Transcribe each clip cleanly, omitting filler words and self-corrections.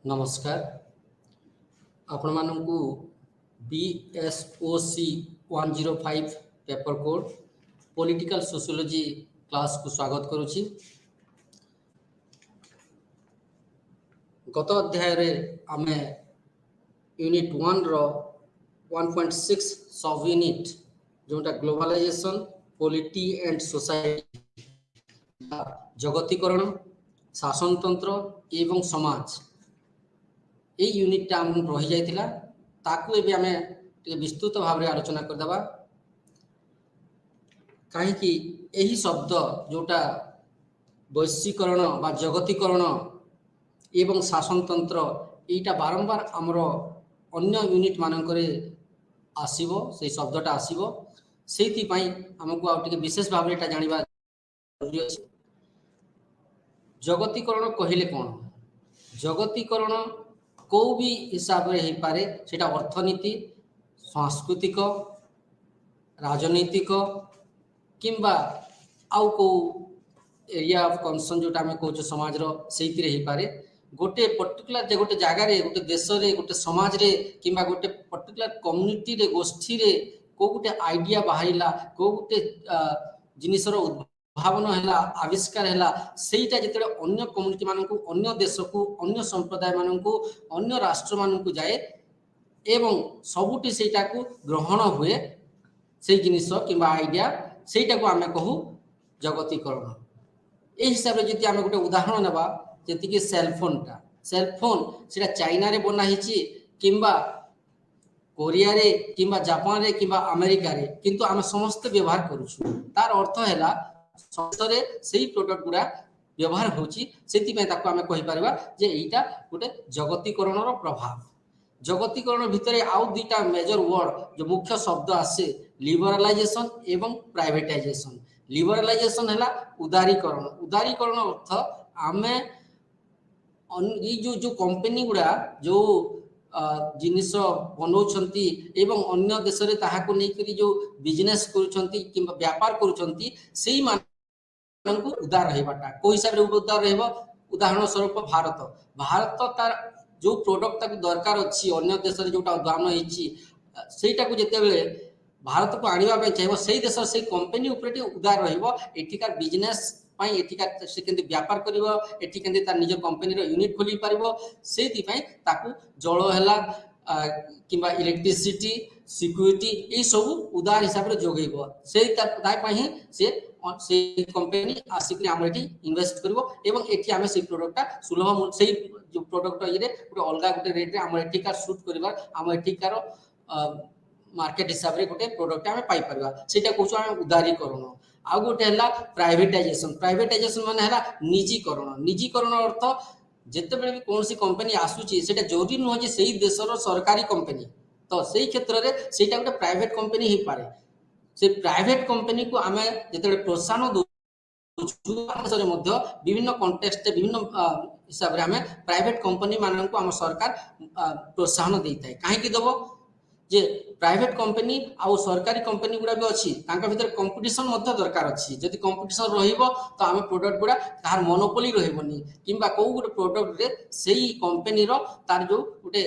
नमस्कार आपण मानकु BSOC 105 paper code political sociology class को स्वागत करुछि। गत अध्याय रे आमे यूनिट 1 रो 1.6 सब यूनिट जोटा ग्लोबलाइजेशन पॉलिटी एंड सोसाइटी जगतीकरण शासनतंत्र एवं समाज ये यूनिटा आम रही जाइथिला ताकू एबे आमे विस्तृत भाव में आलोचना कर दबा। कहीं कि यही शब्द जोटा वैश्वीकरण बा जगतीकरण एवं शासनतंत्र यहीटा बारंबार आमर अन्य यूनिट मानकरे आसीबो से शब्दटा आसीबो सेति पई हमकु आ टिके विशेष भाव में एटा जानिबा जरूरी अछि। जगतीकरण कहिले कोन जगतीकरण को भी हिसाब रे ही पारे सेटा अर्थनीति सांस्कृतिक राजनीतिक किंबा आउ को एरिया ऑफ कंसर्न जोटा हमें कहूँ समाज से ही पारे गोटे पर्टिकुलर जे गोटे जगार गोटे देश रे गोटे समाज रे किंबा गोटे पर्टिकुलर कम्युनिटी रे गोष्ठी रे को गोटे आइडिया बाहरिला को गोटे जिनिसर उद्भावन है आविष्कार है सेटा जिते अन्य कम्युनिटी मानू अन्य देश को अन्य संप्रदाय मानू अन्य राष्ट्र मानू जाए एवं सबुटी सेटा को ग्रहण हुए से जिनिस किंबा आइडिया सेटा को आमे कहू जगतीकरण। ए हिसाब रे जति आमे गोटे उदाहरण नेबा जति कि सेलफोन सेटा चाइना रे बना हिची किंबा कोरिया रे किंबा जापान रे किंबा अमेरिका रे किंतु आमे समस्त व्यवहार करूछु तार अर्थ हैला संसारे सेही प्रोडक्ट गुडा व्यवहार होची सेति पे ताको आमे कहि परबा जे एटा गोटे जगतीकरण रो प्रभाव। जगतीकरण भितरे आउ दुईटा मेजर वर्ड जो मुख्य शब्द आसे लिबरलाइजेशन एवं प्राइवेटाइजेशन। लिबरलाइजेशन हैला उदारीकरण अर्थ आमे जो कंपनी गुडा जो जिनिस बनाउछंती एवं अन्य देश रे ताहाको नै करी जो बिजनेस करूछंती किंबा व्यापार करूछंती सेही माननको उदार रहबाटा को हिसाब रे उदार रहबो। उदाहरण स्वरूप भारत तार जो प्रोडक्ट ताको दरकार अछि अन्य देश रे जोटा उद्भावन हिची सेटा को जते बेले भारत को आनिबा पे चाहिबो सेही देश से कंपनी ऊपर उदार रहबो एठिकार बिजनेस पाई एठिकार से केंति व्यापार करिवो एठी केंति तार निज कंपनी रो यूनिट खोली पारिबो सेति पई ताकू जळ हैला किंबा इलेक्ट्रिसिटी सिक्योरिटी ए सब उदार हिसाब रे जोगैबो सेही ताई पई से कंपनी आसिक हम एठी इन्वेस्ट करबो एवं एठी हमें से प्रोडक्टटा सुलभ से जो प्रोडक्ट ये गोटे अलग गोटे रेट रे हम एठिकार शूट करबा हम एठिकार मार्केट हिसाब रे गोटे प्रोडक्ट हमें पाई परबा सेटा कहू हम उदारीकरण। आ गोटे हैला प्राइवेटाइजेशन माने हैला निजीकरण अर्थ जते बेले भी कोनसी कंपनी आसुची सेटा जरूरी न हो जे सेही देशर सरकारी कंपनी तो सेही क्षेत्र रे सेटा गोटे प्राइवेट कंपनी ही पारे से प्राइवेट कंपनी को आमे जते प्रोत्साहन दो विभिन्न कॉन्टेक्स्ट विभिन्न हिसाब रे हमें प्राइवेट कंपनी मानन को हम सरकार प्रोत्साहन देइथाय काहे कि दबो जे प्राइवेट कंपनी आउ सरकारी कंपनी गुडा भी अछि तांका भीतर कंपटीशन मध्य दरकार अछि जदि कंपटीशन रहिबो तो हम प्रोडक्ट गुडा तार मोनोपोली रहिबोनी किंबा को गुडे प्रोडक्ट रे सेही कंपनी रो तार जो गुटे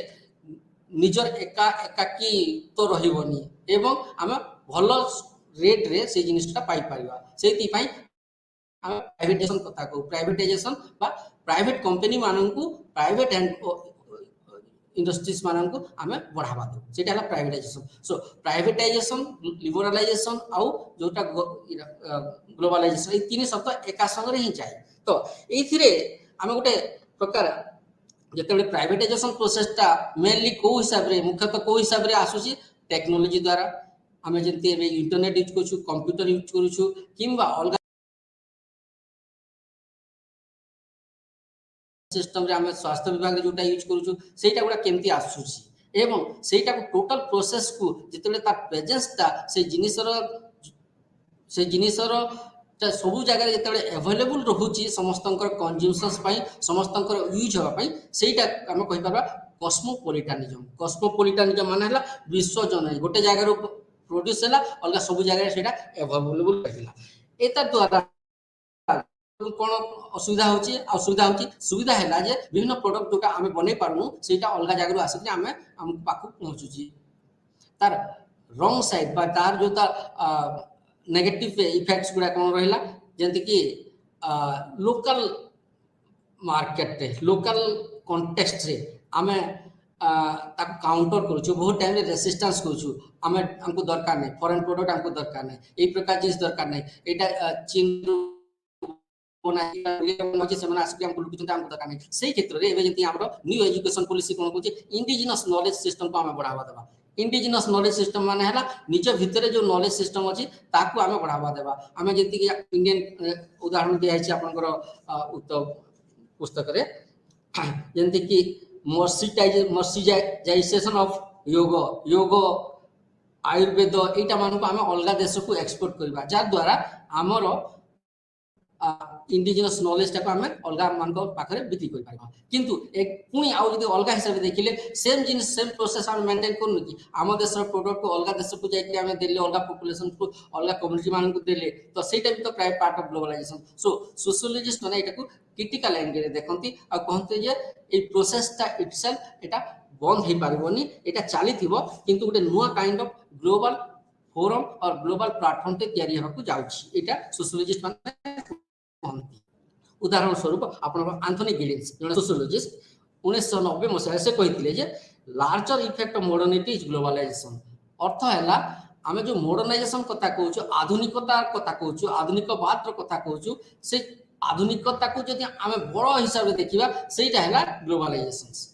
निजर एकाकी तो रहिबोनी एवं हम भलो रेट रे से जिनिसटा पाई परिबा सेति पई हम प्राइवेटाइजेशन कथा को प्राइवेटाइजेशन बा प्राइवेट कंपनी माननकु प्राइवेट एंड इंडस्ट्रीज माननकु हमें बढ़ावा दो सेटा हला प्राइवेटाइजेशन। सो प्राइवेटाइजेशन लिबरलाइजेशन आउ जोटा ग्लोबलाइजेशन ए तीन शब्द एका संग रे ही जाय तो एथिरे हम गोटे प्रकार जते प्राइवेटाइजेशन प्रोसेस टा मेनली को हिसाब रे मुख्यतः को हिसाब रे आसुची टेक्नोलॉजी द्वारा हमें जंती इंटरनेट यूज करूछु कंप्यूटर यूज करूछु किंबा अलग सिस्टम रे हम स्वास्थ्य विभाग रे जोटा यूज करूछु सेटा गुडा केमती आसुची एवं सेटा को टोटल प्रोसेस को जितेले तार प्रेजेंस ता से जिनिसर सब जगह जितेले अवेलेबल रहूची समस्तंकर कंज्यूमशंस पई समस्तंकर यूज होबा पई सेटा हम कहि परबा कॉस्मोपॉलिटानिज्म माने हला विश्व जननी गोटे जगह रो प्रोड्यूस हला अलग सब जगह सेटा अवेलेबल रहिला एता द्वारा कौन असुविधा होची असुविधा होची सुविधा है जे विभिन्न प्रोडक्ट जो आम बन पार्नु से अलग जगह आसिक आम पाक पहुँचुची तार रंग साइड बा तार जो नेगेटिव इफेक्ट्स गुड़ा कौन रहा जमती कि लोकल मार्केट रे लोकल कॉन्टेक्स्ट रे आमे काउंटर करूँ बहुत टाइम रेसिस्टेंस करूँ आम हमको दरकार नहीं फॉरेन प्रोडक्ट हमको दरकार नहीं यही प्रकार जिन दरकार नहीं यहाँ चीन से क्षेत्र में न्यू एजुकेशन पॉलिसी कौन कहे इंडिजिनस नॉलेज सिस्टम को आम बढ़ावा देवा इंडिजिनस नॉलेज सिस्टम माने है निज भितर जो नॉलेज सिस्टम अच्छी ताकू आम बढ़ावा देवा आम जी इंडियन उदाहरण दिखाई आपंकर उत्तर पुस्तक जमती कि मर्सिजाइजेशन ऑफ योग योग आयुर्वेद यहाँ मान आम अलग देश को एक्सपोर्ट करवा जार द्वारा आमर इंडिजिनस नॉलेज टाक आम अलग मान पाखे बिक्री कर किंतु एक पुणी आउ जब अलग हिसाब से देखिले सेम जिन सेम प्रोसेस आम मेंटेन करूँ कि आम देश प्रोडक्ट को अलग देश को जाके आम देले अलग पॉपुलेशन को अलग कम्युनिटी मान को देले तो सहीटा भी तो प्राय part of globalization so sociologist मैंने यहाँ क्रिटिकल एंगल देखती आ कहते ये प्रोसेसटा इटसेल्फ एटा बंद हो पारबनी यहाँ चली किंतु गोटे नुआ काइंड ऑफ ग्लोबल फोरम और ग्लोबल प्लेटफॉर्म टे तैयारी होगा जाऊँगी यहाँ सोशियोलॉजिस्ट मैंने उदाहरण स्वरूप आप आंथनी गिलिन्स जो सोशियोलॉजिस्ट 1990 मसीह से कहते larger effect of modernity is globalization अर्थ है आम जो मॉडर्नाइजेशन कथा कहूँ आधुनिकता कथा कहूँ आधुनिकवाद कथा कहूँ से आधुनिकता को जब आम बड़ हिसाब से देखा सहीटा है ग्लोबलाइजेशन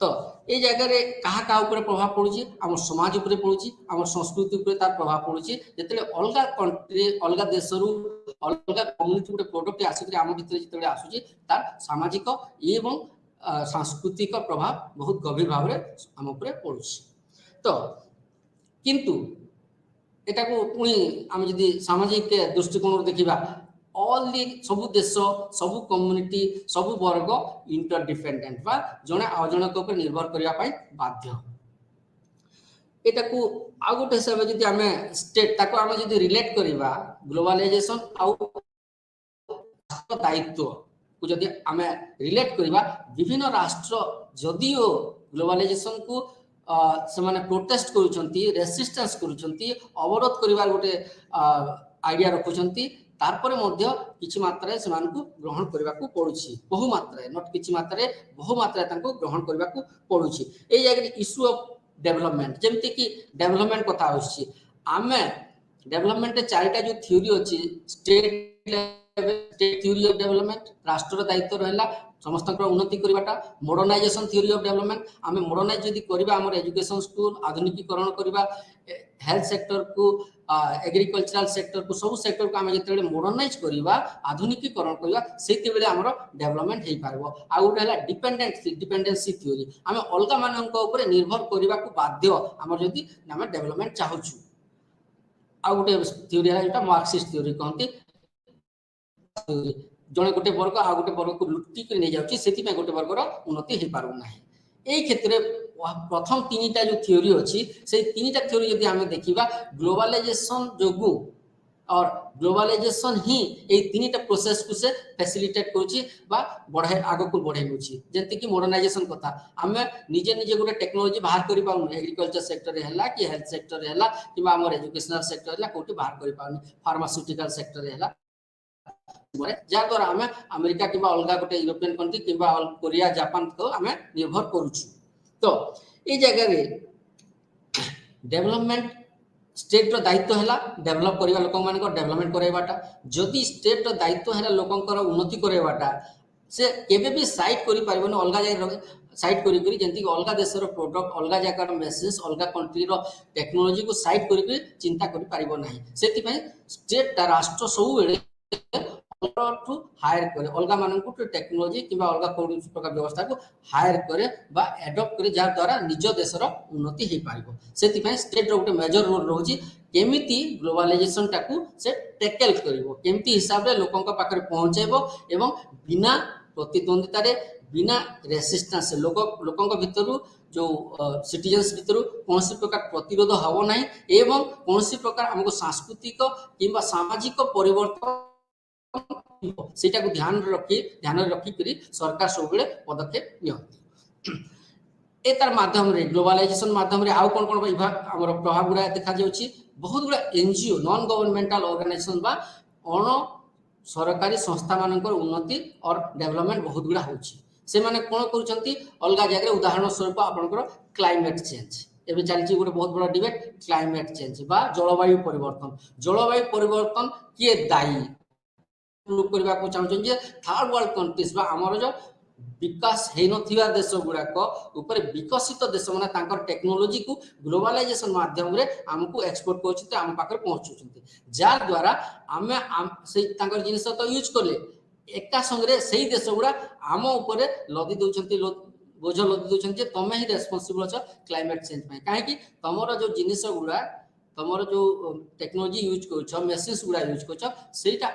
तो ये जगह क्या प्रभाव पड़ुची आम समाज उपरे पड़ुची आम संस्कृति उपरे तार प्रभाव पड़ुची जिते अलग कंट्री अलग देश अलग कम्युनिटी गोटे प्रोडक्ट आसिक आम भर जो आसूँ तार सामाजिक एवं सांस्कृतिक प्रभाव बहुत गभीर भाव में आम उपरे पड़ुची तो किंतु एटा को पुणी आम जदि सामाजिक दृष्टिकोण देखा ऑल दी सबु देश सबु कम्युनिटी सबु वर्ग इंटरडिपेंडेंट बा जने आ जने के ऊपर निर्भर करिया पाई बाध्य एटा को आ गोटे हिसाब से जदि आमे स्टेट ताको आमे जदि रिलेट करिवा ग्लोबलाइजेशन आ दायित्व को जदि आमे रिलेट करिवा विभिन्न राष्ट्र जदिओ ग्लोबलाइजेशन को से माने प्रोटेस्ट करूछंती रेसिस्टेंस करूछंती अवरोध करिवार गोटे आइडिया रखुछंती तारपरे मध्य किछि मात्रा से ग्रहण करने को पड़ुछि बहु मात्रा नट किछि मात्रा बहु मात्रा ग्रहण करने को पड़ुछि ए जगह इश्यू ऑफ डेवलपमेंट जमती कि डेवलपमेंट कथा आछि आमे डेवलपमेंट चारिटा जो थ्योरी अछि स्टेट थ्योरी ऑफ डेवलपमेंट राष्ट्र दायित्व रहला समस्त उन्नति करवाटा मॉडर्नाइजेशन थ्योरी ऑफ डेवलपमेंट आम मॉडर्नाइज जदि करबा हमर एजुकेशन स्कूल आधुनिकीकरण करबा हेल्थ सेक्टर को एग्रीकल्चरल सेक्टर को सब सेक्टर को आम जो मॉडर्नाइज करबा आधुनिकीकरण करबा सेति बेले हमर डेवलपमेंट हे पारबो आ गोटे हला डिपेंडेंसी थ्योरी आम अलग मानक ऊपर निर्भर करबा को बाध्य हमर जदि आम डेवलपमेंट चाहूछु आ गोटे थ्योरी है जोटा मार्क्सिस्ट थ्योरी कहती जड़े गोटे वर्ग आ गोटे वर्ग को लुटिक नहीं जाऊँगी से गोटे वर्गर उन्नति हो पारना यही क्षेत्र प्रथम तीन जो थ्योरी अच्छी से तीन थ्योरी जब आम देखा ग्लोबलाइजेशन जो और ग्लोबलाइजेशन ही ये तीन प्रोसेस को से फैसिलिटेट बढ़े आग को बढ़े नौची जमती कि मॉडर्नाइजेशन कथा आम निजे निजे गोटे टेक्नोलोजी बाहर कर पाऊँ एग्रीकल्चर सेक्टर है कि हेल्थ सेक्टर है कि एजुकेशनल सेक्टर है कौटी बाहर कर पाऊँ फार्मास्यूटिकल सेक्टर है जहाँ द्वारा आम अमेरिका कि अलग गोटे यूरोपियन कंट्री कि कोरिया जापान को आम निर्भर करुचु तो ये जगह डेवलपमेंट स्टेट रो दायित्व है डेवलप करवा लोक मान डेवलपमेंट करवाटा जदि स्टेट रो दायित्व है लोकंकर उन्नति करवाटा से केबे भी साइट करि पारिबोनी अलग जगह साइट करी जंती अलग देशर प्रोडक्ट अलग जगह मेसेज अलग कंट्री रो टेक्नोलोजी को साइट करी चिंता करि पारिबो नाही सेति पई स्टेट राष्ट्र सब बेले टू हायर करे अलग मानक टेक्नोलोजी कि अलग कौन प्रकार व्यवस्था को हायर करे एडप्ट करे जार द्वारा निज देशर उन्नति हो पार से स्टेट रो गोटे मेजर रोल रोचे केमिति ग्लोबलाइजेशन टाकू से टैकल करिवो केमिति हिसाब रे लोकंक पाखरे पहुंचेबो एवं बिना प्रतिद्वंदिता रे बिना रेसिस्टेंस लोकंक भितरु जो सिटीजन्स भितर कौन प्रकार प्रतिरोध हबो नाही एवं कौन प्रकार हमको सांस्कृतिक किंबा सामाजिक परिवर्तन सेटा को ध्यान रखी करी सरकार सब बेले पदक्षेप नियंती ए तार माध्यम रे ग्लोबलाइजेशन माध्यम रे आउ कोन कोन हमर प्रभाव गुडा देखा जाउची बहुत गुडा एनजीओ नॉन गवर्नमेंटल ऑर्गेनाइजेशन बा अण सरकारी संस्था मानकर उन्नति और डेवलपमेंट बहुत गुडा होची से माने कोन करूचंती अलगा जगह उदाहरण स्वरूप आपनकर क्लाइमेट चेंज एबे चलची गोटे बहुत बड़ा डिबेट क्लाइमेट चेंज बा जलवायु परिवर्तन किए दायी प्रूव करबा को चाहउछन जे थर्ड वर्ल्ड कंट्रीज बा हमर जो विकास हे नथिबा देश गुडाक ऊपर विकसित देश माने तांकर टेक्नोलॉजी को ग्लोबलाइजेशन माध्यम रे हमकु एक्सपोर्ट करछते हम पाकर पहुंचुछते जार द्वारा हमें से तांकर जिनिस तो यूज करले एका संगे सेही देश गुडा हम ऊपर लदी दउछंती बोझ लदी दउछंती जे तमे ही रेस्पोंसिबल छ क्लाइमेट चेंज पय काहे कि तमरो जो जिनिस गुडा तमरो जो टेक्नोलॉजी यूज करछ मशीन्स गुडा यूज करछ सेटा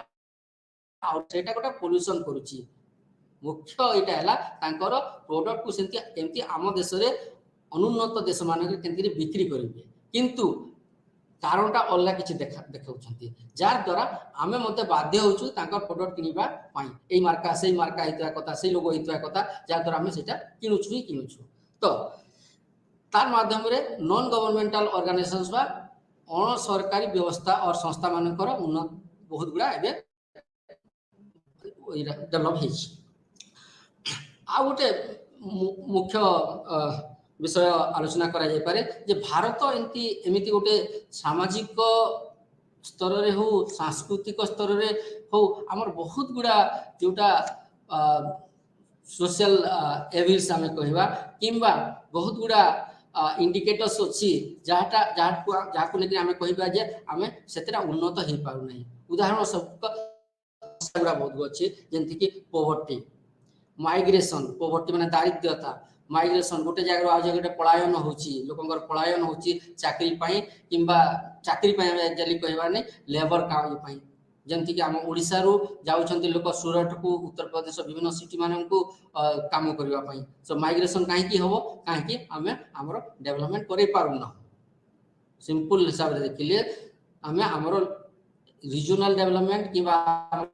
गोटे पोल्यूशन करुची मुख्य एटा हला तांकर प्रोडक्ट को सेंती एमती आम देश रे अनुन्नत देश मानक केंती बिक्री करिवे किंतु कारणटा अलग किछि देखाउछंती जार द्वारा आमे मते बाध्य होछु तांकर प्रोडक्ट किनिबा पाई एई मार्का हितवा कथा सेई लोगो हितवा कथा जार द्वारा आमे सेटा किनुछु तो तार माध्यम रे नॉन गवर्नमेंटल ऑर्गेनाइजेशंस बा अण सरकारी व्यवस्था और संस्था मानकर उन्नत बहुत गुडा एबे डेवलप हेछि आ गोटे मुख्य विषय आलोचना करा जाय पारे जे भारत एमिति गोटे सामाजिक स्तर रे हो सांस्कृतिक स्तर रे हो हमर बहुत गुडा जोटा सोशल एविल्स हमें कहबा किंबा बहुत गुडा इंडिकेटर्स अछि जाको लेके हमें कहबा जे हमें सेतरा उन्नत हे पाउ नै उदाहरण सब गुडा बहुत अछि जेंति कि पॉवर्टी माइग्रेशन पॉवर्टी माने दारिद्र्यता माइग्रेशन गोटे जगह आ जगह पलायन होची लोकंगर पलायन होची चाकरी पई किंबा चाकरी पई हम एक्चुअली कहबा नै लेबर काम पई जेंति कि हम ओडिसा रो जाउछंती लोक सूरत को उत्तर प्रदेश विभिन्न सिटी मानन को काम करबा पई सो माइग्रेशन काहे की होबो काहे कि हमें हमरो डेवलपमेंट करे पारु ना सिंपल हिसाब रे देखिले हमें हमरो रीजनल डेवलपमेंट किबा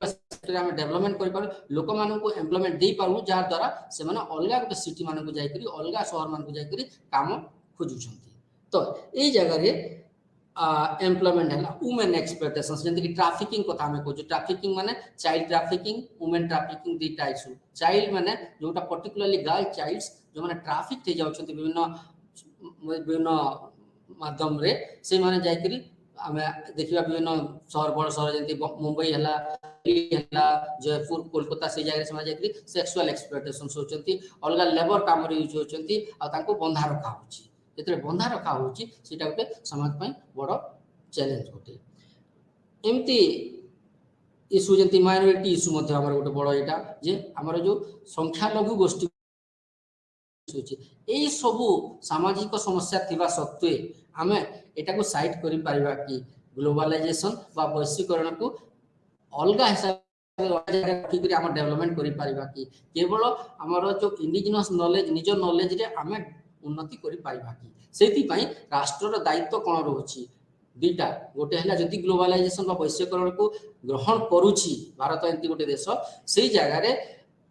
सेक्टर में डेवलपमेंट करि पारु लोक मानन को एम्प्लॉयमेंट देई पारु जार द्वारा से माने अलगा गोटे सिटी मानन को जाय करी अलगा शहर मानन को जाय करी काम खोजुछंती तो एई जगह रे एम्प्लॉयमेंट हला वुमेन एक्सप्लॉयटेशन जेंति कि ट्रैफिकिंग कथा में कहू ट्रैफिकिंग माने child trafficking women trafficking the types child माने जोटा पर्टिकुलरली गर्ल चाइल्ड्स जो माने ट्रैफिक थे जाउछंती विभिन्न माध्यम रे से माने जाय करी हमें देखिबा विभिन्न शहर बड़ शहर जेंति मुंबई हला जयपुर कोलकाता से जगह समाज जाय सेक्सुअल एक्सप्लॉयटेशन होचंती अलगा लेबर काम रे यूज होचंती आ तांको बंधा रखा होची जेतरे बंधा रखा होची सेटा गोटे समाज पई बड़ चैलेंज होते एमती इशू जेंति माइनॉरिटी इशू मध्ये हमर गोटे बड़ एटा जे हमर जो संख्या लघु गोष्ठी होची एई सबु सामाजिक समस्या थिबा सत्वे हमें एटा को साइड करि परिबा कि ग्लोबलाइजेशन बा वैश्वीकरण को अलगा हिसाब रे हम डेवलपमेंट करि परिबा कि केवल हमर जो इंडिजिनस नॉलेज निज नॉलेज रे हमें उन्नति करि परिबा कि सेति पई राष्ट्र दायित्व कोन रहउची दुईटा गोटे हला जदि ग्लोबलाइजेशन बा वैश्वीकरण को ग्रहण करूची भारत एंती गोटे देश सेही जगह रे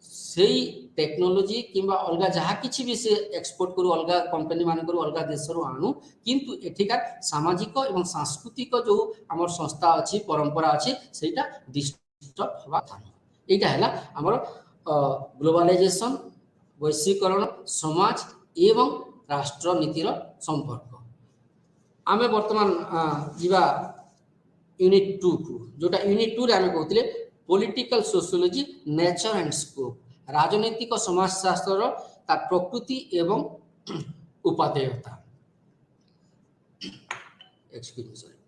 सेही टेक्नोलॉजी किंबा अलगा जहा किछि भी से एक्सपोर्ट करू अलगा कंपनी मान करू अलगा देश रो आनु किंतु एठिका सामाजिक एवं सांस्कृतिक जो हमर संस्था अछि परंपरा अछि सेटा डिस्टर्ब होबा था एटा हला हमर ग्लोबलाइजेशन वैश्वीकरण समाज एवं राष्ट्र नीतिर संपर्क आमे वर्तमान जीवा यूनिट 2 को जोटा यूनिट 2 रे आमे कहथिले political sociology nature and scope राजनैतिक समाजशास्त्र ता प्रकृति एवं उपादेयता एक्सक्यूज मी सॉरी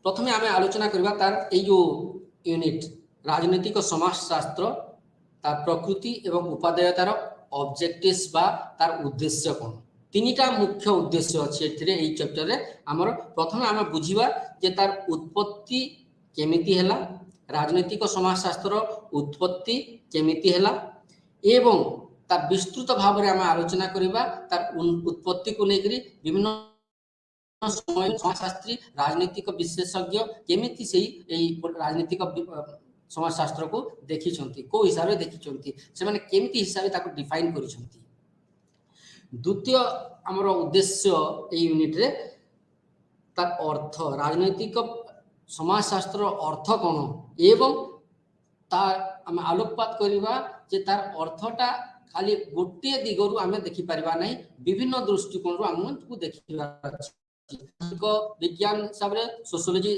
प्रथमे आमे आलोचना करबा तार ए जो यूनिट राजनैतिक समाजशास्त्र तार प्रकृति एवं उपादेयतार ऑब्जेक्टिव्स बा तार उद्देश्य कोन तीनटा मुख्य उद्देश्य अछि एथिरे एई चैप्टर रे हमर प्रथमे आमे बुझिबा जे तार उत्पत्ति केमिति हैला राजनैतिक समाजशास्त्र उत्पत्ति केमिति हैला एवं तार विस्तृत भाव रे आमे आलोचना करिबा तार उत्पत्ति को लेकरी विभिन्न समाजशास्त्री राजनीतिक विशेषज्ञ केमिति सेही एई राजनीतिक समाजशास्त्र को देखी को हिसाब से देखी से माने केमिति हिसाब से ताको डिफाइन करिसंती। द्वितीय आमर उद्देश्य ए यूनिट रे तार अर्थ राजनैतिक समाजशास्त्र अर्थ कौन एवं तार आम आलोकपात करवा जे तार अर्थटा खाली गोटे दिगरु आम देखि परिबा नहीं विभिन्न दृष्टिकोण आमको देखिबार विज्ञान हिसाब रे सोशियोलॉजी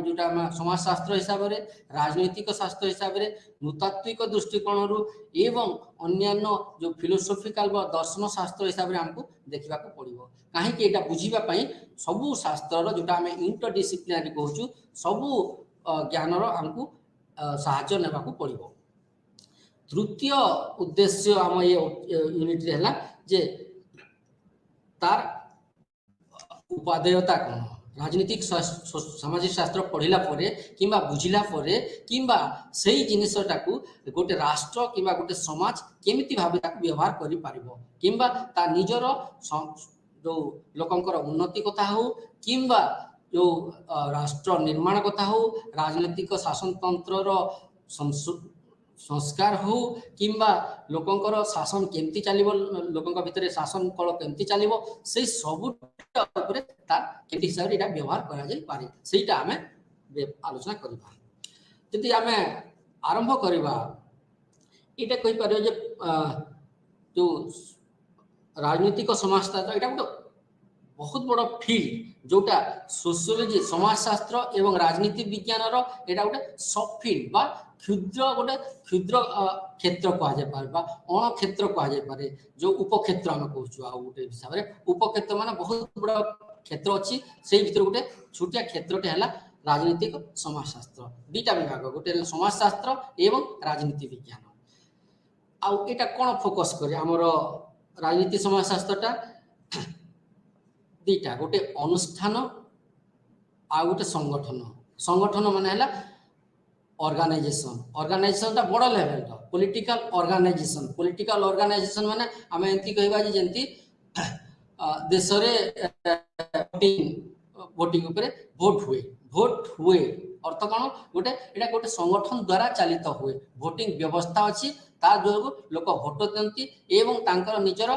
जोटा समाजशास्त्र हिसाब रे राजनैतिक शास्त्र हिसाब रे नृतात्विक दृष्टिकोण एवं अन्यान्य जो फिलोसोफिकल दर्शन शास्त्र हिसाब रे हमको देखा पड़ो कहीं एटा बुझीबा पई सबु शास्त्र जोटा आम इंटरडिसिप्लिनरी कहूँ सबु ज्ञान हमको साहाय्य नेबा को पड़ो। तृतीय उद्देश्य आम ये यूनिट रे हला जे तार उपादेयता कौन राजनीतिक सामाजिक शास्त्र पढ़िला परे किंबा बुझिला परे किंबा सेही जिनिसटा को गोटे राष्ट्र किंबा गोटे समाज केमिति भाबे ताको व्यवहार करि पारिबो किंबा ता निजर जो लोकंकर उन्नति कथा हो किंबा जो राष्ट्र निर्माण कथा हो राजनीतिक शासन तंत्र रो संस्कार हो किंबा लोकंकर शासन केमती चलिबो लोकंक भितरे शासन कल केमती चलिबो से सब ऊपर तार केमती हिसाब रे एटा व्यवहार करा जाय पारे सेटा हमें आलोचना करबा। जदि हमें आरंभ करबा एटा कहि पारे जे जो राजनीतिक समाजशास्त्र एटा गोटे बहुत बड़ फील्ड जोटा सोशियोलॉजी समाजशास्त्र एवं राजनीति विज्ञान रो एटा गोटे सब फील्ड बा क्षुद्र गोटे क्षुद्र क्षेत्र कह जाय पारे बा अण क्षेत्र कह जाय पारे जो उपक्षेत्र हम कहूछु आ गोटे हिसाब रे उपक्षेत्र माने बहुत बड़ क्षेत्र अछि सेही भितर गोटे छोटिया क्षेत्रटे हला राजनीतिक समाजशास्त्र दुईटा विभाग गोटे समाजशास्त्र एवं राजनीति विज्ञान आ एटा कोन फोकस करे हमर राजनीति समाजशास्त्रटा दुईटा गोटे अनुष्ठान आ गोटे संगठन संगठन माने हला ऑर्गेनाइजेशन टा बड़ लेवल टा पॉलिटिकल ऑर्गेनाइजेशन माने आमे एंती कहबा जे जेंती देश रे वोटिंग ऊपर वोट हुए अर्थ कोन गोटे एटा गोटे संगठन द्वारा चालित हुए वोटिंग व्यवस्था अछि ता जो लोक भोट देंती एवं तांकर निजर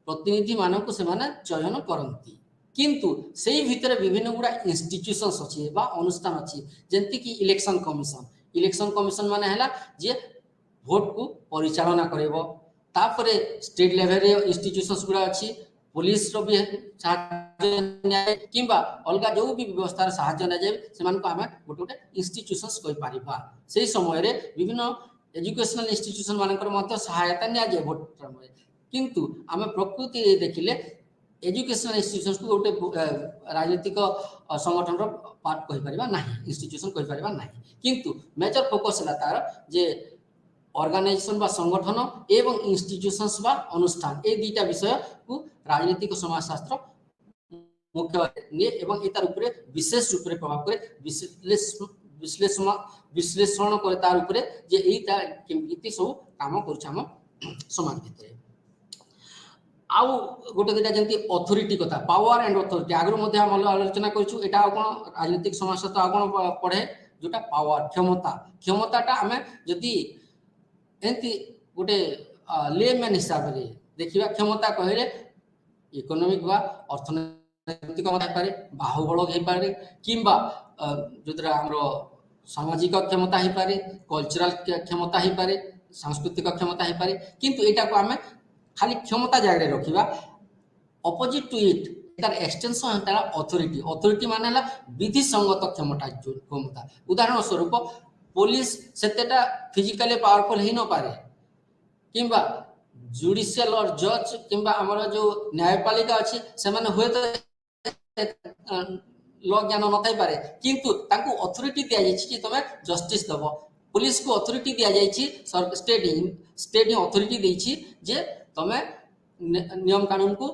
प्रतिनिधि मानक से माने चयन करंती किंतु सेही भितरे विभिन्न गुडा इंस्टीट्यूशंस अछि बा अनुष्ठान अछि जेंती कि इलेक्शन कमिशन माने हला जे भोट को परिचालना करेबो तापरे स्टेट लेवल रे इंस्टीट्यूशंस गुडा अछि पुलिस रो भी साहाय्य न्याय किंबा अलगा जो भी व्यवस्था रे साहाय्य न जाय सेमान को हमें गोटे इंस्टीट्यूशंस कहि पारिबा सेही समय रे विभिन्न एजुकेशनल इंस्टीट्यूशन मानकर मध्य सहायता न्याय जाय भोट समय किंतु आमे प्रकृति देखिले एजुकेशनल इंस्टीट्यूशंस को गोटे राजनीतिक संगठन रो पार्ट कहि परिबा नाही इंस्टीट्यूशन कहि परिबा नाही किंतु मेजर फोकस हला तार जे ऑर्गेनाइजेशन बा संगठन एवं इंस्टीट्यूशंस बा अनुष्ठान ए दुईटा विषय को राजनीतिक समाजशास्त्र मुख्य ने एवं एतार ऊपर विशेष रूप रे प्रभाव करे विश्लेषण करे तार ऊपर जे एटा केमिति सब काम करछ हम समाज भितरे आउ गोटे दुटा जेंती अथॉरिटी कथा पावर एंड अथॉरिटी आगरो मध्ये हम आलोचना करछु एटा कोन राजनीतिक समाजशास्त्र आ कोन पढे जोटा पावर क्षमताटा हमें जदी एंती गोटे लेमैन हिसाब रे देखिबा क्षमता कहले इकोनॉमिक बा अर्थनैतिक क्षमता पारे बाहुबल हे पारे किंबा जोद्रा हमरो सामाजिक क्षमता हे पारे कल्चरल क्षमता हे पारे सांस्कृतिक क्षमता हे पारे किंतु एटा को हमें खाली क्षमता जागरे रखिबा अपोजिट टू इट तार एक्सटेंशन तार अथॉरिटी माने हला विधि संगत क्षमता उदाहरण स्वरूप पुलिस सेतेटा फिजिकली पावरफुल ही न पारे किंबा जुडिशियल और जज किंबा हमर जो न्यायपालिका अछि से माने होय तो लॉ ज्ञान न थाई पारे किंतु ताकू अथॉरिटी दिया जायछि कि तमे जस्टिस दबो पुलिस को अथॉरिटी दिया जायछि स्टेट अथॉरिटी देछि जे तमे नियम कानून को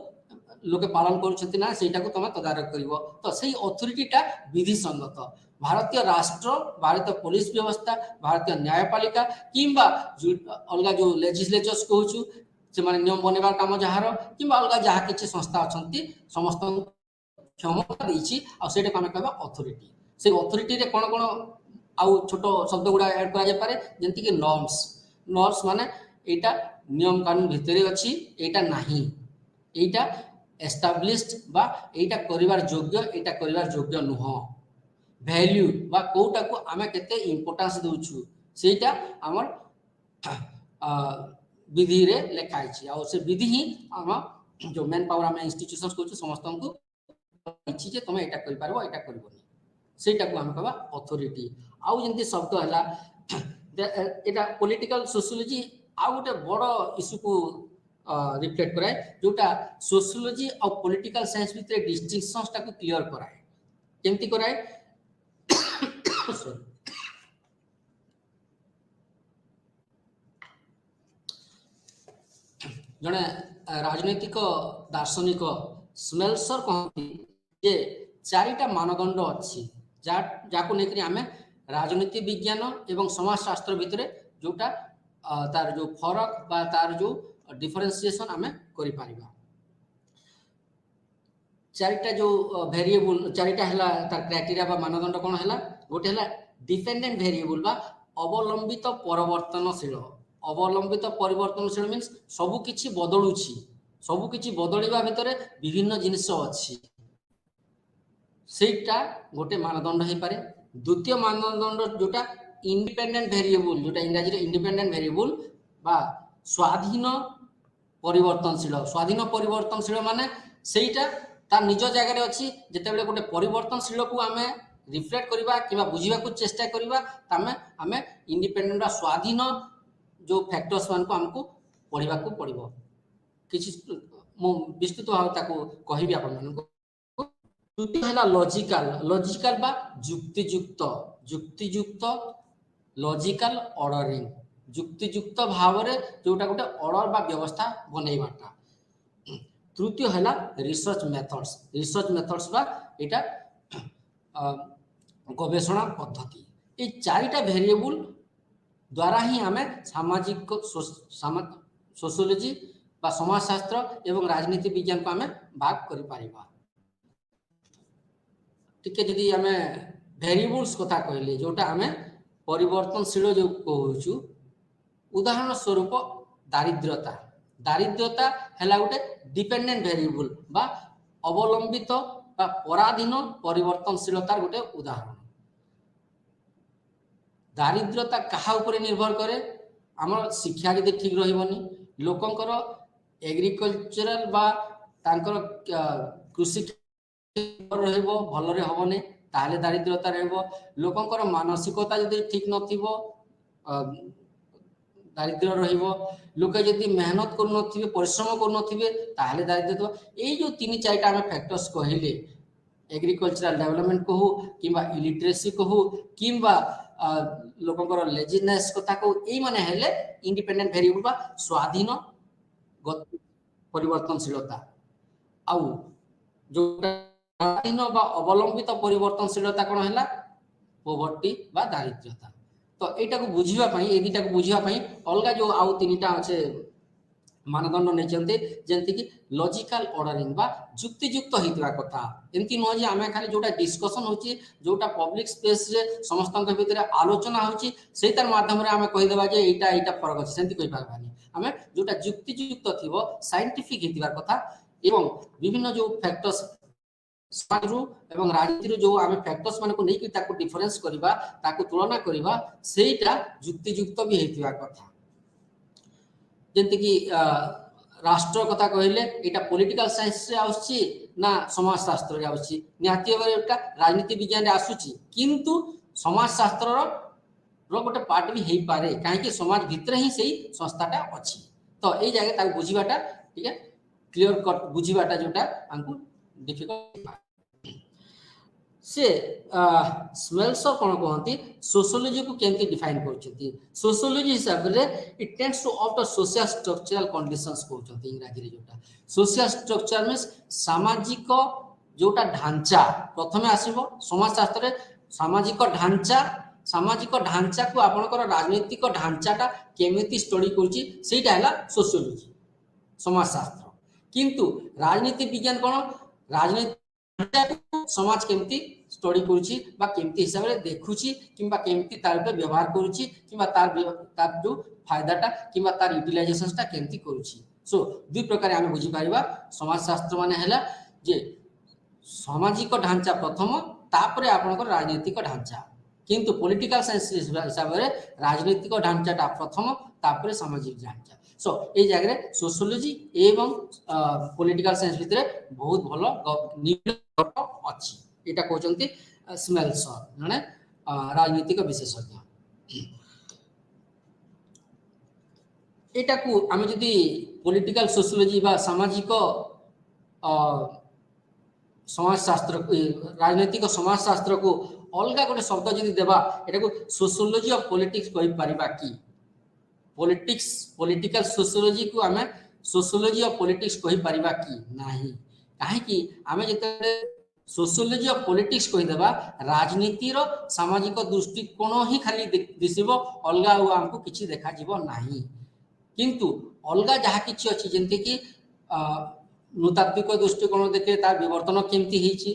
लोके पालन करूछथि ना सेटा को तमे तदारक करिवो तो सेही अथॉरिटीटा विधि संगत भारतीय राष्ट्र भारतीय पुलिस व्यवस्था भारतीय न्यायपालिका किंबा अलगा जो लेजिस्लेचर्स कहूछु से माने नियम बनेबार काम जहार किंबा अलगा जहा किछि संस्था अछंती समस्त क्षमता देछि आ सेटा को हम कहबा अथॉरिटी से अथॉरिटी रे कोन कोन आउ छोट शब्द गुडा ऐड करा जाय पारे जेंति कि नॉर्म्स नॉर्म्स माने एटा नियम कानून भितरे अछि एटा नाही एटा एस्टाब्लिश्ड बा एटा करिवार योग्य नुह वैल्यू बा कोटा को आमे केते इंपोर्टेंस दोछु सेटा हमर विधि रे लिखाई छी आ से विधि ही हम जो मैन पावर हम इंस्टीट्यूशंस को समस्त को इछि जे तुम एटा करि पारबो एटा करबोनी सेटा को हम कहबा अथॉरिटी आउ जंती शब्द हला एटा पॉलिटिकल सोशियोलॉजी आउ गोटे बड़ इश्यू को रिफ्लेक्ट कराए जोटा सोशियोलॉजी और पॉलिटिकल साइंस भितर डिस्टिंक्शंस टा को क्लियर कराए केमती कराए जड़े राजनैतिक दार्शनिक स्मेल्सर कहती जे चारिटा मानदंड अच्छी जाको लेकर आम राजनीति विज्ञान एवं समाजशास्त्र भितर जोटा तार जो फरक बा तार जो डिफरेंशिएशन आम कर चारिटा जो वेरिएबल चारिटा है तार क्राइटेरिया बा मानदंड कौन है गोटे है डिपेंडेंट वेरिएबल बा अवलंबित परिवर्तनशील मीन्स सबकिछि बदलुछि सबकिछि बदलिबा भितरे विभिन्न जिनिस अछि सेटा गोटे मानदंड है पारे द्वितीय मानदंड जोटा इंडिपेंडेंट वेरिएबल जोटा इंग्रजी रे इंडिपेंडेंट वेरिएबल बा स्वाधीन परिवर्तनशील माने सेटा तार निज जगह रे अछि जेतेबेले गोटे परिवर्तनशील को आमे रिफ्लेक्ट करबा किबा बुझिबा को चेष्टा करबा तमे आमे इंडिपेंडेंट बा स्वाधीन जो फैक्टर्स मान को हमको पढ़ा को पड़ो किसी विस्तृत भाव ताको कहबी आपण मन को तृतीय है लॉजिकल बा युक्तियुक्त लॉजिकल ऑर्डरिंग युक्तियुक्त भाव रे जोटा गोटे ऑर्डर बा व्यवस्था बनैबाटा तृतीय है रिसर्च मेथड्स बा एटा गवेषणा पद्धति ये चारिटा वेरिएबल द्वारा ही आम सामाजिक सोशियोलॉजी बा समाजशास्त्र एवं राजनीति विज्ञान को आम भाग कर पारिबा टिके जदि आम वेरिएबल्स कथा कहले जोटा आम परिवर्तनशील जो कहूछु उदाहरण स्वरूप दारिद्र्यता है गोटे डिपेंडेंट वेरिएबल बा अवलंबित बा पराधीन परिवर्तनशीलतार गोटे उदाहरण दारिद्र्यता कहा ऊपर निर्भर करे आम शिक्षा यदि ठीक रही लोकंकर एग्रीकल्चरल बा तांकर कृषि रहइबो भलरे हबने ताले दारिद्र्यता रहइबो लोकंकर मानसिकता यदि ठीक नथिबो दारिद्र्य रहिबो लोक यदि मेहनत करू नथिबे परिश्रम करू नथिबे ताले दारिद्र्य एई जो तीन चारटा हम फैक्टर्स कहिले एग्रीकल्चरल डेवलपमेंट कहू किंबा इलिटरेसी कहू किंबा लोकंकर लेजिनेस कथा को एई माने हेले इंडिपेंडेंट वेरिएबल बा स्वाधीन परिवर्तनशीलता आउ जो स्वाधीन बा अवलंबित परिवर्तनशीलता कोन हैला पोवर्टी बा दारिद्र्यता तो एटा को बुझिबा पई ए दिटा को बुझिबा पई अलगा जो आउ तीनटा আছে मानदंड नै चलते जेंति कि लॉजिकल ऑर्डरिंग बा युक्तियुक्त हितवा कथा एंति न जे आमे खाली जोटा डिस्कशन होची जोटा पब्लिक स्पेस रे समस्तन के भीतर आलोचना होची सेतार माध्यम रे आमे कहि देबा जे एटा फरक अछि सेंति कहि पाबानी आमे जोटा युक्तियुक्त थिबो साइंटिफिक हितवा कथा एवं विभिन्न जो फैक्टर्स समाजरू एवं राजनीति जो आमे फैक्टर्स मान को नै कि ताको डिफरेंस करबा ताको तुलना करबा सेटा युक्तियुक्त भी हेतिवा कथा जेंति कि राष्ट्र कथा कहले एटा पॉलिटिकल साइंस से आउछि ना समाजशास्त्र रे आउछि निहाती भाबरे एटा राजनीति विज्ञान रे आसुछि किंतु समाजशास्त्र रो गोटे पार्ट भी हेई पारे काहे कि समाज भितर ही सेही संस्थाटा अछि तो एई जगह ताको बुझिबाटा ठीक है क्लियर कट बुझिबाटा जोटा हमको डिफिकल्ट से स्मेल्सर कोन कहंती सोशियोलॉजी को केंति डिफाइन करछथि सोशियोलॉजी हिसाब रे it tends to after social structural conditions कहउछथि इंग्रजी रे जोटा सोशल स्ट्रक्चर मींस सामाजिक जोटा ढांचा प्रथमे आसीबो समाजशास्त्र रे सामाजिक ढांचा को आपनकर राजनीतिक ढांचाटा केमिति स्टडी करछि सेटा हैला सोशियोलॉजी समाजशास्त्र किंतु राजनीति विज्ञान कोन राजनीति समाज केमती स्टडी करूची बा केमती हिसाब रे देखुची किंबा केमती तार पे व्यवहार करूची किंबा तार जो फायदाटा किंबा तार यूटिलाइजेशनटा केमती करूची सो दुई प्रकार आम बुझी पारिबा समाजशास्त्र माने हैला जे सामाजिक ढांचा प्रथम तापरे आपनकर राजनीतिक ढांचा किंतु पॉलिटिकल साइंस हिसाब रे राजनीतिक ढांचाटा प्रथम तापरे सामाजिक ढांचा सो ए जगह सोशियोलॉजी एवं पॉलिटिकल साइंस भितर बहुत भलो निकट अछि एटा कहउचंती स्मेल्सन माने राजनीतिक विशेषज्ञ एटा को हम जदी पॉलिटिकल सोशियोलॉजी बा सामाजिक समाजशास्त्र राजनीतिक समाजशास्त्र को अलग गोटे शब्द जदि देबा एटा को सोशियोलॉजी ऑफ पॉलिटिक्स कहि परिबा की पॉलिटिक्स पॉलिटिकल सोशियोलॉजी को आमे सोशियोलॉजी ऑफ पॉलिटिक्स कहि परिबा की नाही काहे कि आमे जते सोशियोलॉजी ऑफ पॉलिटिक्स कहि देबा राजनीति रो सामाजिक दृष्टिकोण ही खाली दिसिबो अलगा हो हमको किछि देखा जिवो नाही किंतु अलगा जहा किछि अछि जेंते कि नृतात्विक दृष्टिकोण देखे तार विवर्तन केमती हिची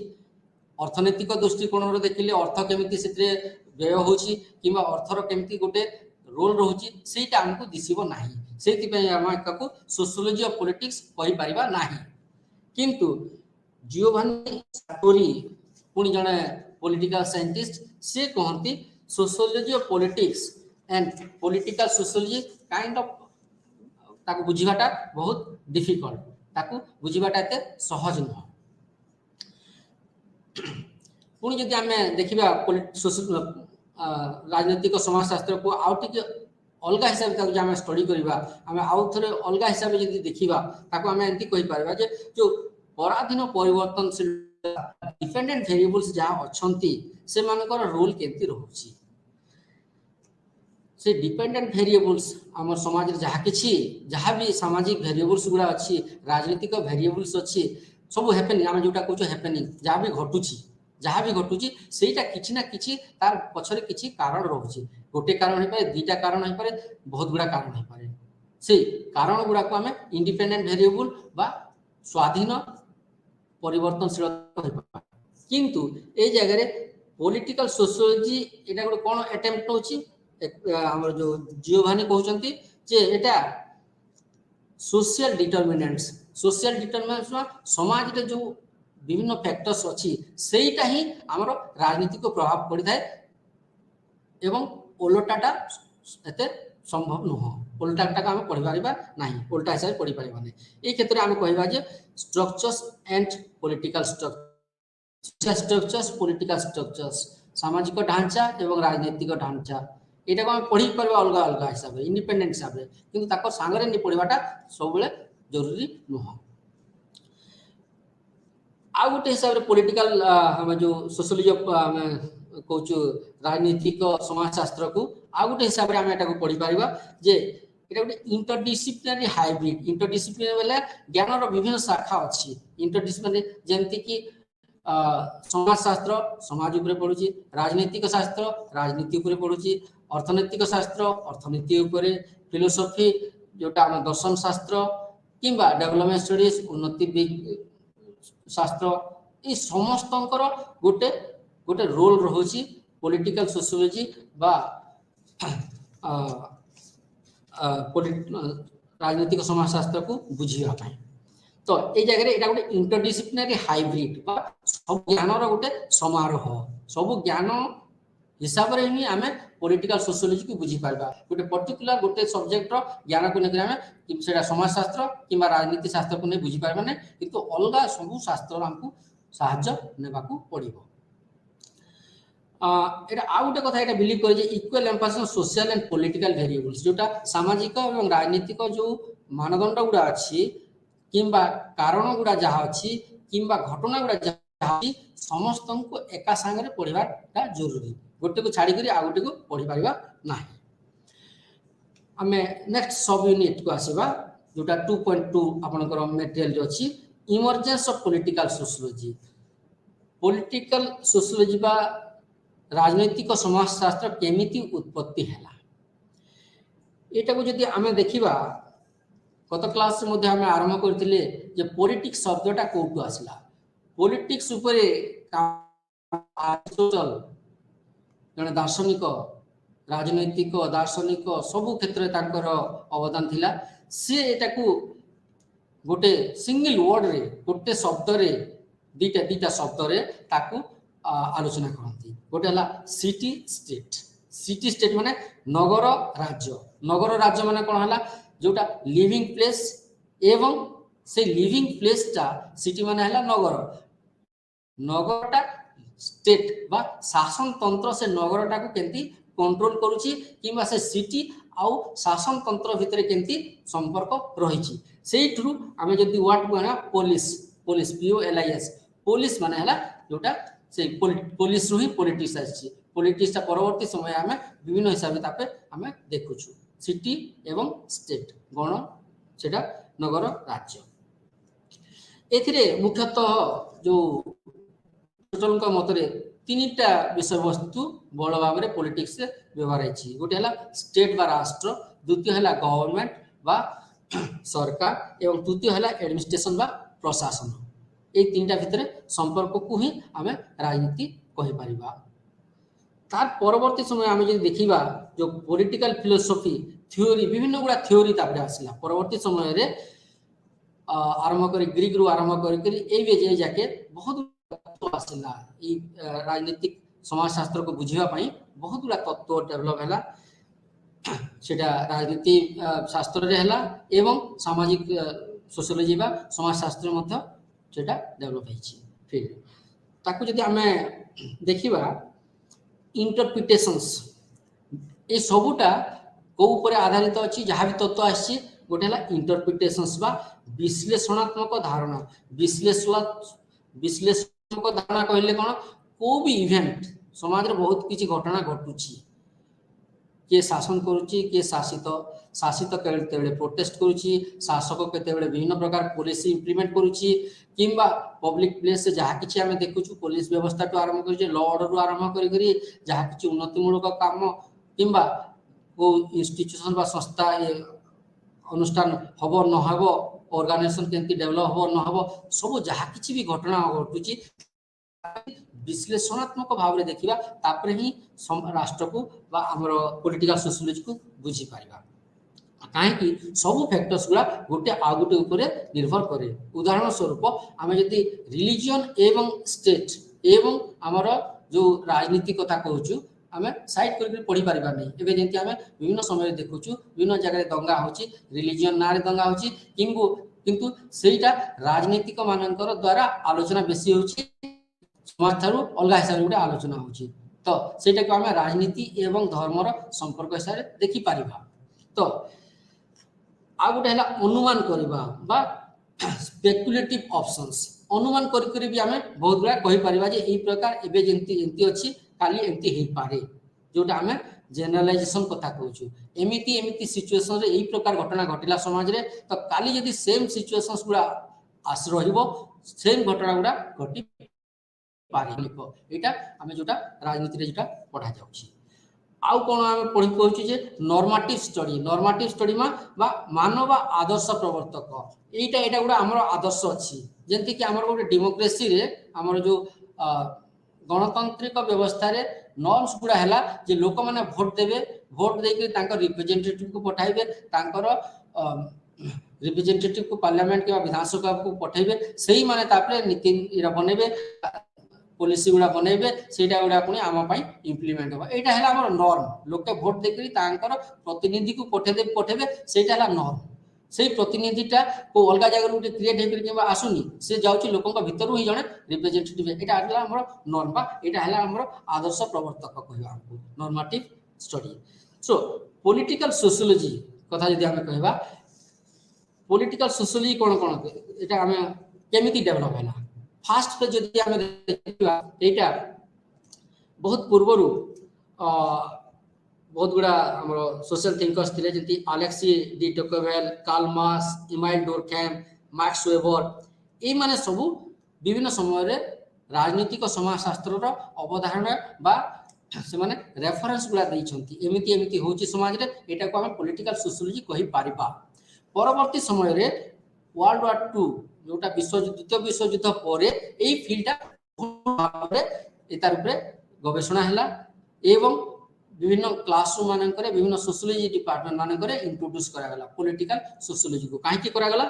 अर्थनैतिक दृष्टिकोण रो देखिले अर्थ केमती सेते व्यय होची किबा अर्थर केमती गोटे रोल रहुची सेटा हमको दिसिबो नाही सेति पय हम एकको सोशियोलॉजी ऑफ पॉलिटिक्स कहि परिबा नाही किंतु जियोभानी साटोरी पुनी जने पॉलिटिकल साइंटिस्ट से कहंती sociology of politics and political sociology kind of ताको बुझिबाटा बहुत डिफिकल्ट ताको बुझिबाटा एते सहज न पुनी जदि हमें देखिबा राजनीतिक समाजशास्त्र को आउटिके अलग हिसाब से ताको स्टडी करिबा हमें आउ थरे अलग हिसाब से जदि देखिबा ताको हमें एंती कहि परबा जे जो पराधीन परिवर्तनशील डिपेंडेंट वेरिएबल्स जहाँ अछंती से मानकर रोल केमती रहउची से डिपेंडेंट वेरिएबल्स हमर समाज रे जहाँ भी सामाजिक वेरिएबल्स गुड़ा अच्छी राजनीतिक वेरिएबल्स अच्छी सब हैपेनिंग आम जोटा कहूँ हैपेनिंग जहाँ भी घटुची सेटा किछि ना किछि तार पछरे किछि कारण रहउची गोटे कारण हे पारे दुईटा कारण हे पारे बहुत गुड़ा कारण हे पारे से कारण गुड़ा को हमें इंडिपेंडेंट वेरिएबल बा स्वाधीन परिवर्तनशील किंतु ए जगह पॉलिटिकल सोशियोलॉजी एटा गोटे कोन अटेम्प्ट होची हमर जो जियोभानी कहउचंती जे एटा सोशल डिटरमिनेंट्स समाज रे जो विभिन्न फैक्टर्स अच्छी सेटा ही हमर राजनीति को प्रभाव पड़ी थाए एवं ओलटाटा एते संभव नुह ओलटाटा का हम पढ़ि पारिबा नाही ओलटा हिसाब से पढ़ि पारिबा नै ए क्षेत्र हम कहबा जे structures and political structures political structures सामाजिक ढांचा एवं राजनीतिक ढांचा एटा को हम पढ़ि पारबा अलग अलग हिसाब रे इंडिपेंडेंट हिसाब रे किंतु ताको संगरे नि पढ़िबाटा सब बेले जरूरी नुह आ गोटे हिसाब रे पॉलिटिकल हम जो सोशियोलॉजी हम कहूँ राजनीतिक समाजशास्त्र को आ गोटे हिसाब रे हम एटा को पढ़ि पारिबा जे एटा गोटे इंटरडिसिप्लिनरी हाइब्रिड इंटरडिसिप्लिनरी बेले ज्ञान रो विभिन्न शाखा अछि इंटरडिसिप्लिनरी जेंति कि समाजशास्त्र समाज उपरे पढुची राजनीतिक शास्त्र राजनीति उपरे पढुची अर्थनैतिक शास्त्र अर्थनीति उपरे फिलोसफी जोटा हम दर्शन शास्त्र किंबा डेवलपमेंट स्टडीज उन्नति शास्त्र ये समस्तंकर गोटे गोटे रोल रहुची पॉलिटिकल सोशियोलॉजी बा राजनीतिक समाजशास्त्र को बुझिया पाए तो ए जगह एटा गोटे इंटरडिसिप्लिनरी हाइब्रिड बा सब ज्ञान रो गोटे समारोह सब ज्ञान हिसाब रे ही हमें पॉलिटिकल सोशियोलॉजी को बुझी पारबा गोटे पर्टिकुलर गोटे सब्जेक्ट रो ज्ञान को लेकर हमें सेटा समाजशास्त्र किंबा राजनीति शास्त्र को नहीं बुझी पारबा नै किंतु अलगा सब शास्त्र हमको सहायता नेबा को पड़िबो एटा आ गोटे कथा एटा बिलीव करे जे equal emphasis social and political variables जोटा सामाजिक एवं राजनीतिक जो मानदंड गुडा अछि किंबा कारण गुडा जहा अछि किंबा घटना गुडा जहा अछि समस्त को एका संगे पढ़िबाटा जरूरी गोटे को छाड़ी करी आ गोटे को पढ़ी पारिबा नाही हमें नेक्स्ट सब यूनिट को आसीबा जोटा 2.2 आपनकर मटेरियल जो अछि इमर्जेंस ऑफ पॉलिटिकल सोशियोलॉजी बा राजनीतिक समाजशास्त्र केमिति उत्पत्ति हैला एटा को जदि हमें देखिबा गत क्लास मध्ये हमें आरंभ करथिले जे पॉलिटिक्स शब्दटा कोठु आसला पॉलिटिक्स उपरे सोशल जने दार्शनिक राजनैतिक दार्शनिक सबु क्षेत्र में तांकर अवदान थिला से एटाकू गोटे सिंगल वर्ड रे गोटे शब्द रे दीटा दीटा शब्द रे ताकू आलोचना करती गोटे हला सिटी स्टेट माने नगर राज्य माने कोन हला जोटा लिविंग प्लेस एवं से लिविंग प्लेस टा सिटी माने हला नगरटा स्टेट बा शासन तंत्र से नगरटा को केंती कंट्रोल करूची किंबा से सिटी आउ शासन तंत्र भितर केंती संपर्क रहिची सेइठरू आमे जदी वर्ड को ना पुलिस POLIS पुलिस माने हला जोटा से पुलिस रु ही पॉलिटिक्स आछि पॉलिटिक्स ता परवर्ती समय आमे विभिन्न हिसाब तापे आमे देखुछु सिटी एवं स्टेट गण सेटा नगर राज्य एथिरे मुख्यतः जो का मतरे तीनटा विषय वस्तु बड़ भाव में पॉलिटिक्स से व्यवहार है गोटे है स्टेट बा राष्ट्र द्वितीय है गवर्नमेंट बा सरकार एवं तृतीय है एडमिनिस्ट्रेशन बा प्रशासन ये तीनटा भितर संपर्क को ही आम राजनीति कहि परिबा तार परवर्ती समय आम जो देखा जो पॉलिटिकल फिलोसफी थ्योरी विभिन्न गुड़ा थ्योरी तापर आसला परवर्ती समय रे आरंभ कर ग्रीक रु आरंभ कर जाके बहुत आसला राजनीतिक समाजशास्त्र को बुझिबा पई बहुत गुड़ा तत्व डेवलप हैला सेटा राजनीति शास्त्र रे हैला एवं सामाजिक सोशियोलॉजी बा समाजशास्त्र मध्ये सेटा डेवलप हैछि फिर ताकू जदि हमें देखिबा इंटरप्रिटेशंस ए सबुटा को ऊपर आधारित अछि जहाँ भी तत्व आछि गोटे हैला इंटरप्रिटेशंस बा विश्लेषणात्मक धारणा विश्लेषणात्मक धारणा कहले कोन को भी इवेंट समाज रे बहुत किछि घटना घटुछि के शासन करूछि के शासित केतेबेले प्रोटेस्ट करूछि शासक केतेबेले विभिन्न प्रकार पॉलिसी इंप्लीमेंट करूछि किंबा पब्लिक प्लेस से जहाँ किछि हमें देखुछु पुलिस व्यवस्था तो आरंभ करिछि लॉ ऑर्डर रु आरंभ करी जहाँ किछि उन्नति मूलक काम किंबा को इंस्टीट्यूशन बा संस्था अनुष्ठान हबो न हबो ऑर्गेनाइजेशन केंती डेवलप हबो न हबो सब जहाँ किछि भी घटना घटुछि विश्लेषणात्मक भाव रे देखिबा तापर ही राष्ट्र को बा हमर पॉलिटिकल सोशियोलॉजी को बुझी पारिबा काहे कि सब फैक्टर्स गुला गोटे आ गोटे ऊपर निर्भर करे उदाहरण स्वरूप आमे यदि रिलीजन एवं स्टेट एवं हमर जो राजनीति कथा कहूछु आमे साइड करके पढ़ी पारिबा नै एबे जेंति आमे विभिन्न समय देखुछु विभिन्न जगह दंगा होछि रिलीजन नारे दंगा होछि किंतु सेटा राजनीतिक मानकर द्वारा आलोचना बेसी होछि समाज थारु अलगा हिसाब रे आलोचना होछि तो सेटा को आमे राजनीति एवं धर्मर संपर्क हिसाब रे देखि पारिबा तो आ गोटे है अनुमान करवा बा स्पेकुलेटिव ऑप्शंस अनुमान करी भी आमे बहुत गुड़ा कहि परिबा जे एई प्रकार एबे जेंति अछि काली एंती हे पारे जोटा आमे जनरलाइजेशन कथा कहूछु एमिति सिचुएशन रे एई प्रकार घटना घटिला समाज रे तो काली यदि सेम सिचुएशंस गुड़ा आस रहिबो सेम घटना गुड़ा घटि पारे एटा आमे जोटा राजनीति रे जोटा पढ़ा जाउछि आउ कोन आमे पढ़ि कहूछि जे नॉर्मेटिव स्टडी बा मानव आदर्श प्रवर्तक एटा गुड़ा हमर आदर्श अछि जेंति कि हमर गोटे डेमोक्रेसी रे हमर जो गणतांत्रिक व्यवस्था रे नॉर्म्स गुड़ा हैला जे लोक माने वोट देबे वोट देके तांकर रिप्रेजेंटेटिव को पठाइबे तांकर रिप्रेजेंटेटिव को पार्लियामेंट के विधानसभा को पठाइबे सही माने तापरे नीति इरा बनेबे पॉलिसी गुड़ा बनेबे सेटा गुड़ा पुनी आमा पई इंप्लीमेंट होबा एटा हैला हमर नॉर्म लोक वोट देकरी तांकर प्रतिनिधि को पठेबे सेटा हैला नॉर्म सेही प्रतिनिधिटा को अलगा जगह उठे क्रिएट हे किबा आसुनी से जाउची लोकन भीतर ही जने रिप्रेजेंटेटिव एटा हैला हमर नॉर्म बा एटा हैला हमर आदर्श प्रवर्तक कहबा हमको normative study so political sociology कथा जदी हमें कहबा पॉलिटिकल सोशियोलॉजी कोन एटा हमें केमिति डेवलप हैला फास्ट पे जदी हमें देखिबा एटा बहुत पूर्वरु बहुत गुड़ा हमरो सोशल थिंकर्स थिले जति Alexis de Tocqueville Karl Marx Emmanuel Durkheim Max Weber ए माने सब विभिन्न समय रे राजनीतिक समाजशास्त्र रो अवधारणा बा से माने रेफरेंस गुला दै छथि एमिति होची समाज रे एटा को हम पॉलिटिकल सोशियोलॉजी कहि पारिबा परवर्ती समय रे वर्ल्ड वार 2 जोटा द्वितीय विश्वयुद्ध पर यही फिल्डटा तार उपरे गवेषणा है एवं विभिन्न क्लासरूम मानकर विभिन्न सोशियोलॉजी डिपार्टमेंट मानकर इंट्रोड्यूस करागला पॉलिटिकल सोशियोलॉजी को कहीं करागला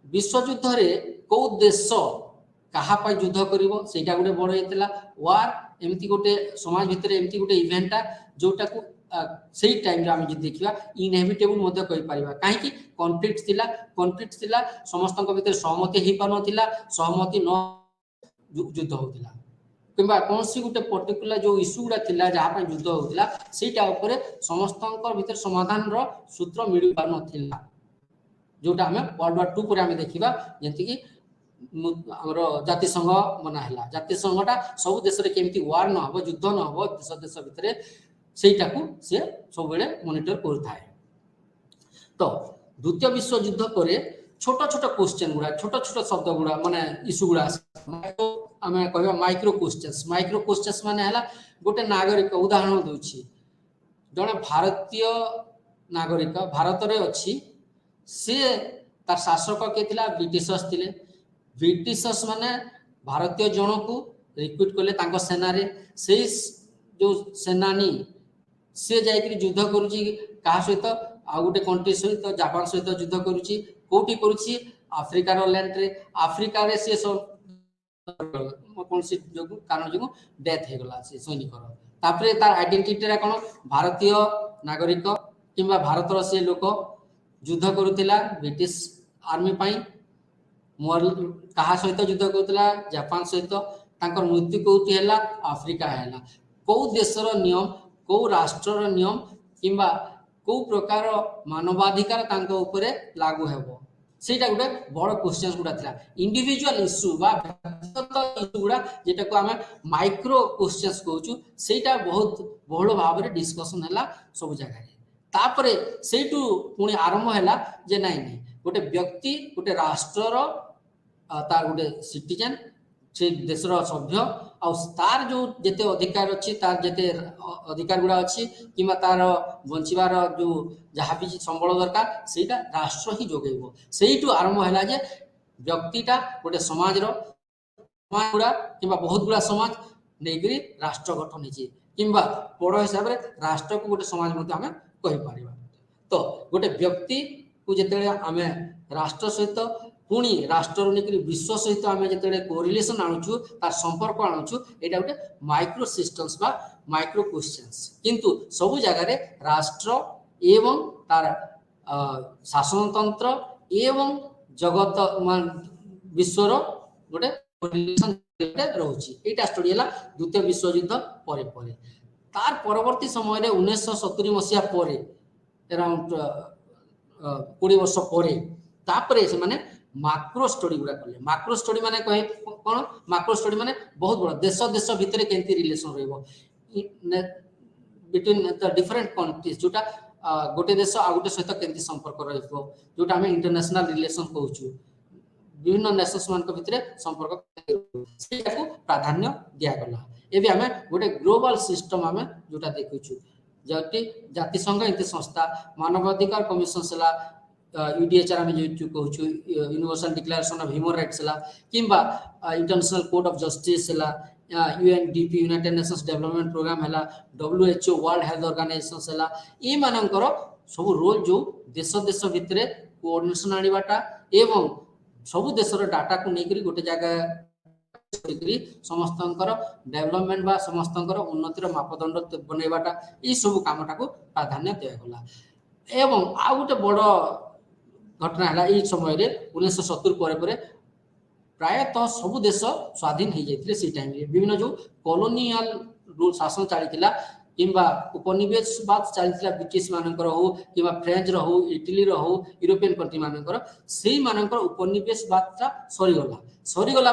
विश्वयुद्ध रे को देश कहा युद्ध करिवो सेटा गोटे बड़ होता वार एमती गोटे समाज भितर एमती गोटे इवेंटा जोटा को सही टाइम रे आम देखा इनएविटेबल मध्य कहि परिबा काहे कि कॉन्फ्लिक्ट थिला समस्त भितर सहमति हो पार नथिला सहमति न युद्ध होतिला किंबा कौन सी गोटे पर्टिकुलर जो इश्यू गुड़ा थिला जहाँ युद्ध होतिला सेटा ऊपर समस्त भीतर समाधान रो सूत्र मिल पार नथिला जोटा हमें वर्ल्ड वार 2 पर हमें देखिबा जेंति कि हमर जाति संघ मना हैला जाति संघटा सब देश रे केमती वार न हो युद्ध न हो देश देश भीतर सेटा को से सब बेले मॉनिटर करथाय तो द्वितीय विश्व युद्ध पर छोट छोट क्वेश्चन गुड़ा छोट छोट शब्द गुड़ा माने इश्यू गुड़ा आमे कहबा माइक्रो क्वेश्चंस माने हला गोटे नागरिक उदाहरण दोछि जने भारतीय नागरिक भारत रे अछि से तार शासक के थिला ब्रिटिशर्स थिले ब्रिटिशर्स माने भारतीय जन को रिक्रूट करले तांको सेना रे से जो सेनानी से जाई युद्ध करूची का सहित आ गोटे कंट्री सहित जापान सहित युद्ध करूची कोठी करूची अफ्रीका रो लैंड रे अफ्रीका रे से सब कौन सी कारण जो डेथ हो गला से सैनिक तापरे तार आइडेंटिटी रा कोन भारतीय नागरिक किंबा भारत रो से लोक युद्ध करूतिला ब्रिटिश आर्मी पाई मोर कहा सहित युद्ध करूतिला जापान सहित तांकर मृत्यु कोठी हैला अफ्रीका हैला को देशर नियम को राष्ट्रर नियम किंबा को प्रकार मानवाधिकार तांको ऊपर लागू हेबो सेटा गुटे बड़ क्वेश्चंस गुडा थिला इंडिविजुअल इश्यू बा व्यक्तिगत इश्यू गुडा जेटा को हमें माइक्रो क्वेश्चंस कहूछु सेटा बहुत बहुल भाव में डिस्कशन हैला सब जगह रे तापरे सेटू पुणी आरंभ हैला जे नाही नाही गोटे व्यक्ति गोटे राष्ट्रर तार गोटे सिटीजन से देशर सभ्य आ तार जो जेते अधिकार अच्छी तार जेते अधिकार गुड़ा अच्छी किंबा तार बंचिबार जो जहाँ भी संबल दरकार सेटा राष्ट्र ही जोगेबो सेइटू आरंभ हैला जे व्यक्तिटा गोटे समाज गुड़ा किंबा बहुत गुड़ा समाज नेगरी राष्ट्र गठन होची किंबा बड़ हिसाब रे राष्ट्र को गोटे समाज मध्ये हमें कहि परिबा तो गोटे व्यक्ति को जेते आमे राष्ट्र सहित पुणी राष्ट्र निकरी विश्व सहित आमे जेते कोरिलेशन आणुछु तार संपर्क आणुछु एटा गोटे माइक्रो सिस्टम्स बा माइक्रो क्वेश्चंस किंतु सब जगह रे राष्ट्र एवं तार शासन तंत्र एवं जगत विश्वर गोटे कोरिलेशन रहउछि एटा स्टडी हला द्वितीय विश्व युद्ध परे परे तार परवर्ती समय रे 1970 मसिया परे अराउंड 20 वर्ष परे तापरे से माने माक्रो स्टडी गुड़ा कले माक्रो स्टडी माने कहे कोन माक्रो स्टडी माने बहुत बड़ा देश देश भितर केंती रिलेशन रहइबो बिटवीन द डिफरेंट कंट्रीज जोटा गोटे देश आ गोटे सहित केंती संपर्क रहइबो जोटा हमें इंटरनेशनल रिलेशन कहउछु विभिन्न नेशंस मान के भितर संपर्क सेटा को प्राधान्य दिया गला एबे हमें गोटे ग्लोबल सिस्टम हमें जोटा देखुछु जति जाति संघ इंते संस्था मानवाधिकार कमिशन सला यूडीएचआर में जो कहूछु universal declaration of human rights ला किंबा इंटरनेशनल कोर्ट ऑफ जस्टिस ला UNDP united nations development programme हैला डब्ल्यूएचओ वर्ल्ड हेल्थ ऑर्गेनाइजेशन हैला ई मानकर सब रोल जो देश देश भितर कोऑर्डिनेशन आनिबाटा एवं सब देशर डाटा को नेकरी गोटे जगह समस्तंकर डेवलपमेंट बा समस्तंकर उन्नतिर मापदंड बनैबाटा ई सब कामटा को प्राधान्य दिया गला एवं आ गोटे बड़ घटना है ये समय रे 1970 पर प्रायतः सब देश स्वाधीन हो जाते से टाइम रे विभिन्न जो कॉलोनियल रूल शासन चली किंबा उपनिवेशवाद चली ब्रिटिश मानकर हो किंबा फ्रेंच हो इटली हो यूरोपियन कंट्री मानकर से मानकर उपनिवेशवाद सरीगला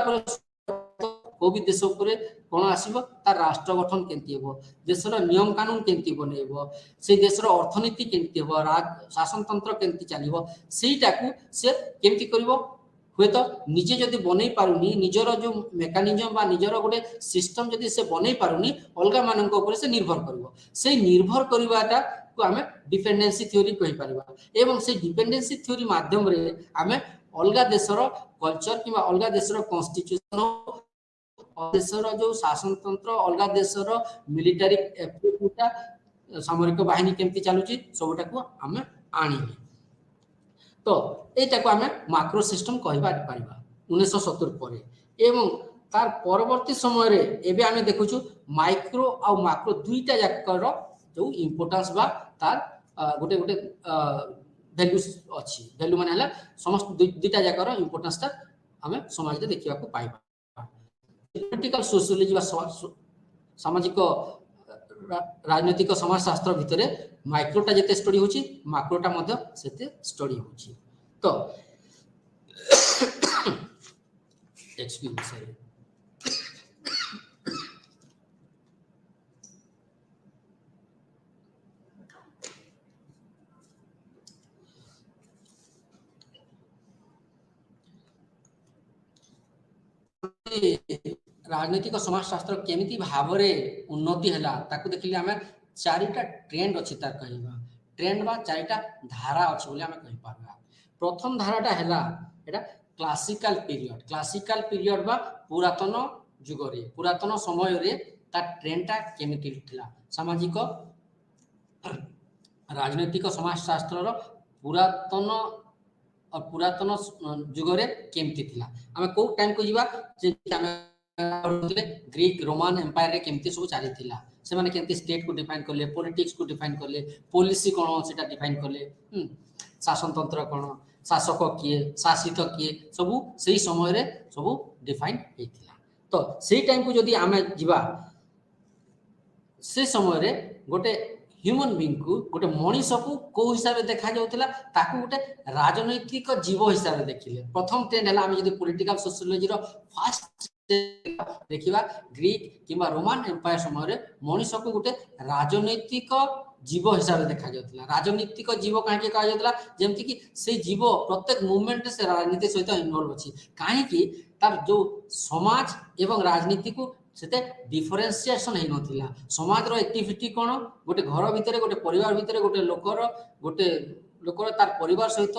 को भी देश उपर कौन आसो तार राष्ट्र गठन केमती हे देशर नियम कानून केमती बनइब से देशर अर्थनीति केमती हे शासन तंत्र केमती चलो सेटा को से केमती करिवो हुए तो निजे जदि बनई पारुनी निजर जो मेकानिजम बा निजर गोटे सिस्टम जदि से बनई पारुनी अलगा मानक ऊपर से निर्भर करिवो से निर्भर करिवाटा को हमें डिपेंडेंसी थ्योरी कहि परिबा एवं से डिपेंडेंसी थ्योरी माध्यम रे हमें अलग देशर कल्चर कि अलग देशर कॉन्स्टिट्यूशन देशर जो शासन तंत्र अलग देशर मिलिटरी सामरिक बाहिनी केमती चलुची सबटा को आमे आनिले तो एटा को आमे माक्रो सिस्टम कहबा परिबा 1970 परे एवं तार परवर्ती समय रे एबे आमे देखुछु माइक्रो आ माक्रो दुईटा जाकर जो इंपोर्टेंस बा तार गोटे गोटे वैल्यू अछि वैल्यू माने हला समस्त दुईटा जाकर इंपोर्टेंस ता आमे समाज रे देखिबा को पाइबा पॉलिटिकल सोशियोलॉजी बा सामाजिक राजनीतिक समाजशास्त्र भितर माइक्रोटा जेते स्टडी होची माक्रोटा मध्य सेते स्टडी होची तो एक्सक्यूज मी सर राजनीतिक समाजशास्त्र केमिति भावरे उन्नति हैला ताकू देखिले हमें चारिटा ट्रेंड अछि तार कहबा ट्रेंड बा चारिटा धारा अछि बोले हमें कहि पारबा प्रथम धाराटा हैला एटा क्लासिकल पीरियड बा पुरातन जुग रे पुरातन समय रे ता ट्रेंडटा केमिति थिला सामाजिक राजनीतिक समाजशास्त्र रो पुरातन और पुरातन जुग रे केमिति थिला हमें को टाइम को जीवा जे हमें ग्रीक रोमान एम्पायर रे केमिति सब चली थिला से माने केमिति स्टेट को डिफाइन करले पॉलिटिक्स को डिफाइन करले पॉलिसी कोन सेटा डिफाइन करले शासन तंत्र कोन शासक किए शासित किए सब सही समय रे सब डिफाइन हेतिला तो सही टाइम को जदी हमें जीवा से समय रे गोटे ह्यूमन बीइंग को गोटे मनीष को हिसाब से देखा जाउतला ताकू गोटे राजनैतिक जीव हिसाब से देखिले प्रथम ट्रेंड हला हम जदी पॉलिटिकल सोशियोलॉजी रो फर्स्ट देखिबा ग्रीक किबा रोमान एम्पायर समय रे मनीष को गोटे राजनैतिक जीव हिसाब से देखा जाउतला राजनीतिक जीव काहे के कहा जाउतला जेमति कि से जीव प्रत्येक मूवमेंट से राजनीति सहित इन्वॉल्व अछि काहे कि तार जो समाज एवं राजनीति को सेते डिफरेंशिएशन हे नथिला समाज रो एक्टिविटी कोन गोटे घर भितरे गोटे परिवार भितरे गोटे लोकर तार परिवार सहित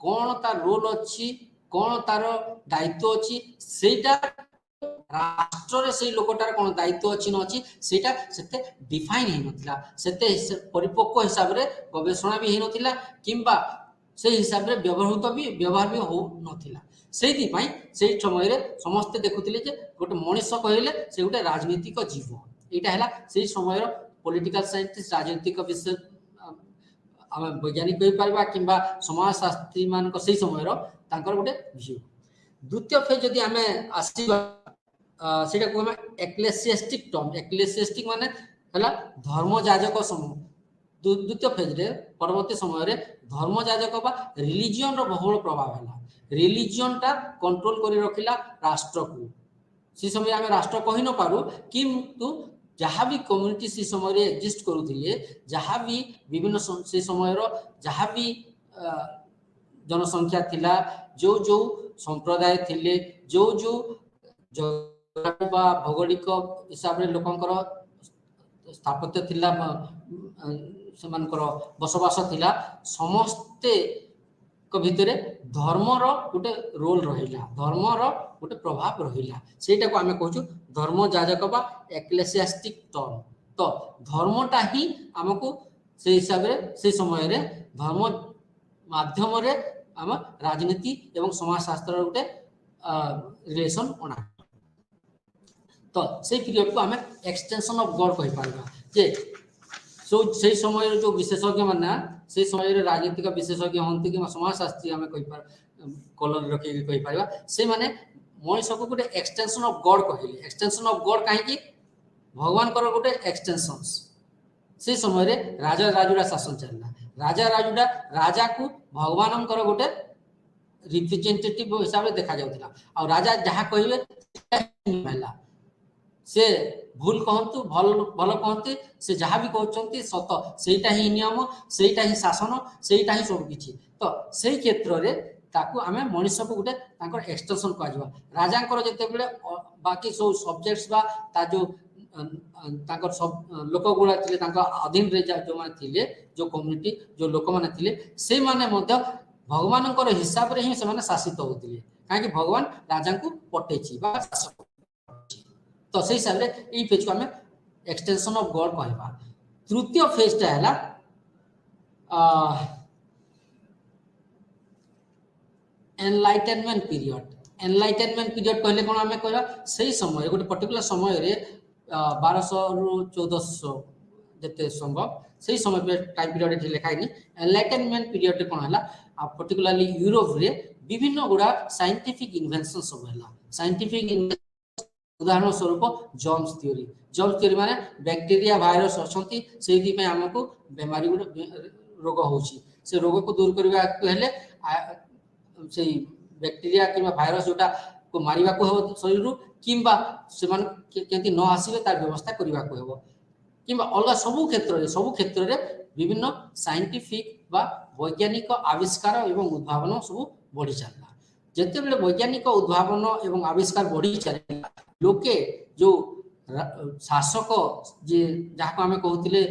कोन तार रोल अछि कोन तार दायित्व अछि सेटा राष्ट्र रे से लोकटार कोन दायित्व अछि न अछि सेटा सेते डिफाइन हे नथिला सेते परिपक्व हिसाब रे गवेषणा भी हे नथिला किंबा से हिसाब रे व्यवहार भी हो नथिला सेति पई से समय रे समस्त देखुतिले जे गोटे मनीष कहले से गोटे राजनीतिक जीव एटा हला से समय रो पॉलिटिकल साइंटिस्ट राजनीतिक विषय हम वैज्ञानिक कहि परबा किंबा समाजशास्त्री मान को से समय रो तांकर गोटे व्यू द्वितीय फेज जदी हमें आसीबा सेटा को हम एक्लेसियास्टिक टर्म एक्लेसियास्टिक माने हला धर्म जाजक समूह द्वितीय फेज रे परवर्ती समय रे धर्म जाजक बा रिलीजियन रो बहुल प्रभाव हला रिलीजियन टा कंट्रोल करी रखिला राष्ट्र को सी समय हमें राष्ट्र कहि न पारु किंतु जहाँ भी कम्युनिटी सी समय रे एग्जिस्ट करूथिले जहाँ भी विभिन्न से समय रो जहाँ भी जनसंख्या थिला जो जो संप्रदाय थिले जो भौगोलिक हिसाब रे लोकंकर स्थापत्य थिला सेमानकर बसवास थिला समस्ते को भितरे धर्म रो गोटे रोल रहिला धर्म रो गोटे प्रभाव रहिला सेटा को हमें कहछु धर्म जाजक बा एक्लेसियास्टिक टर्म तो धर्मटा ही हमको से हिसाब रे से समय रे धर्म माध्यम रे हम राजनीति एवं समाजशास्त्र गोटे रिलेशन ओना तो से पीरियड को हमें एक्सटेंशन ऑफ गॉड कहि पारबा जे सो से समय जो विशेषज्ञ माने से समय रे राजनीतिक विशेषज्ञ हंती कि समाजशास्त्री हमें कहि पार कॉलर रखि कहि पारबा से माने मनीष को गोटे एक्सटेंशन ऑफ गॉड कहिले एक्सटेंशन ऑफ गॉड काहे कि भगवान कर गोटे एक्सटेंशंस से समय रे राजा राजुड़ा शासन चलला राजा राजुड़ा राजा को भगवान कर गोटे रिप्रेजेंटेटिव हिसाब रे देखा जाउतला और राजा जहां कहिबे होला से भूल कहंतु भल कहंतु से जहां भी कहचंती सत सेटा ही नियम सेटा ही शासन सेटा ही सब किछि तो सेही क्षेत्र रे ताकू हमें मनीष को गोटे तांकर एक्सटेंशन कह जावा राजा कर जते बेले बाकी सब सब्जेक्ट्स बा ता जो तांकर सब लोक गुला थिले तांका अधीन रे जो माने थिले जो कम्युनिटी जो लोक माने थिले से माने मध्य भगवान हिसाब रे ही से शासित होते कहीं भगवान राजा को पठे तो से हिसाब से ये फेज को आम एक्सटेंशन ऑफ गॉड कहवा। तृतीय फेजटा है एनलाइटेनमेंट पीरियड। एनलाइटेनमेंट पीरियड कहले कौन आम कह से समय गोटे पर्टिकुलर समय रे 1200 रु 1400 जिते संभव से समय टाइम पीरियड लिखाई। एनलाइटेनमेंट पीरियड कौन है पर्टिकुलरली यूरोप रे विभिन्न गुड़ा साइंटिफिक इन्वेंशन सब है। साइंटिफिक उदाहरण स्वरूप जर्म्स थ्योरी। जर्म्स थ्योरी माने बैक्टीरिया भाइरस अच्छी से आमको बेमारी गुड रोग होची से रोग को दूर करने हेले से बैक्टीरिया कि भाइरस जोटा को मारिबा को हो शरीर किंबा से केमती न आसीबे तार व्यवस्था करबा को हेबो किंबा अलग सब क्षेत्र रे विभिन्न साइंटिफिक बा वैज्ञानिक आविष्कार एवं उद्भावन सब बढ़ी चलला। जेते बेले वैज्ञानिक उद्भावन एवं आविष्कार बढ़ी चलला लोके जो शासक जे जहाँ आम कहते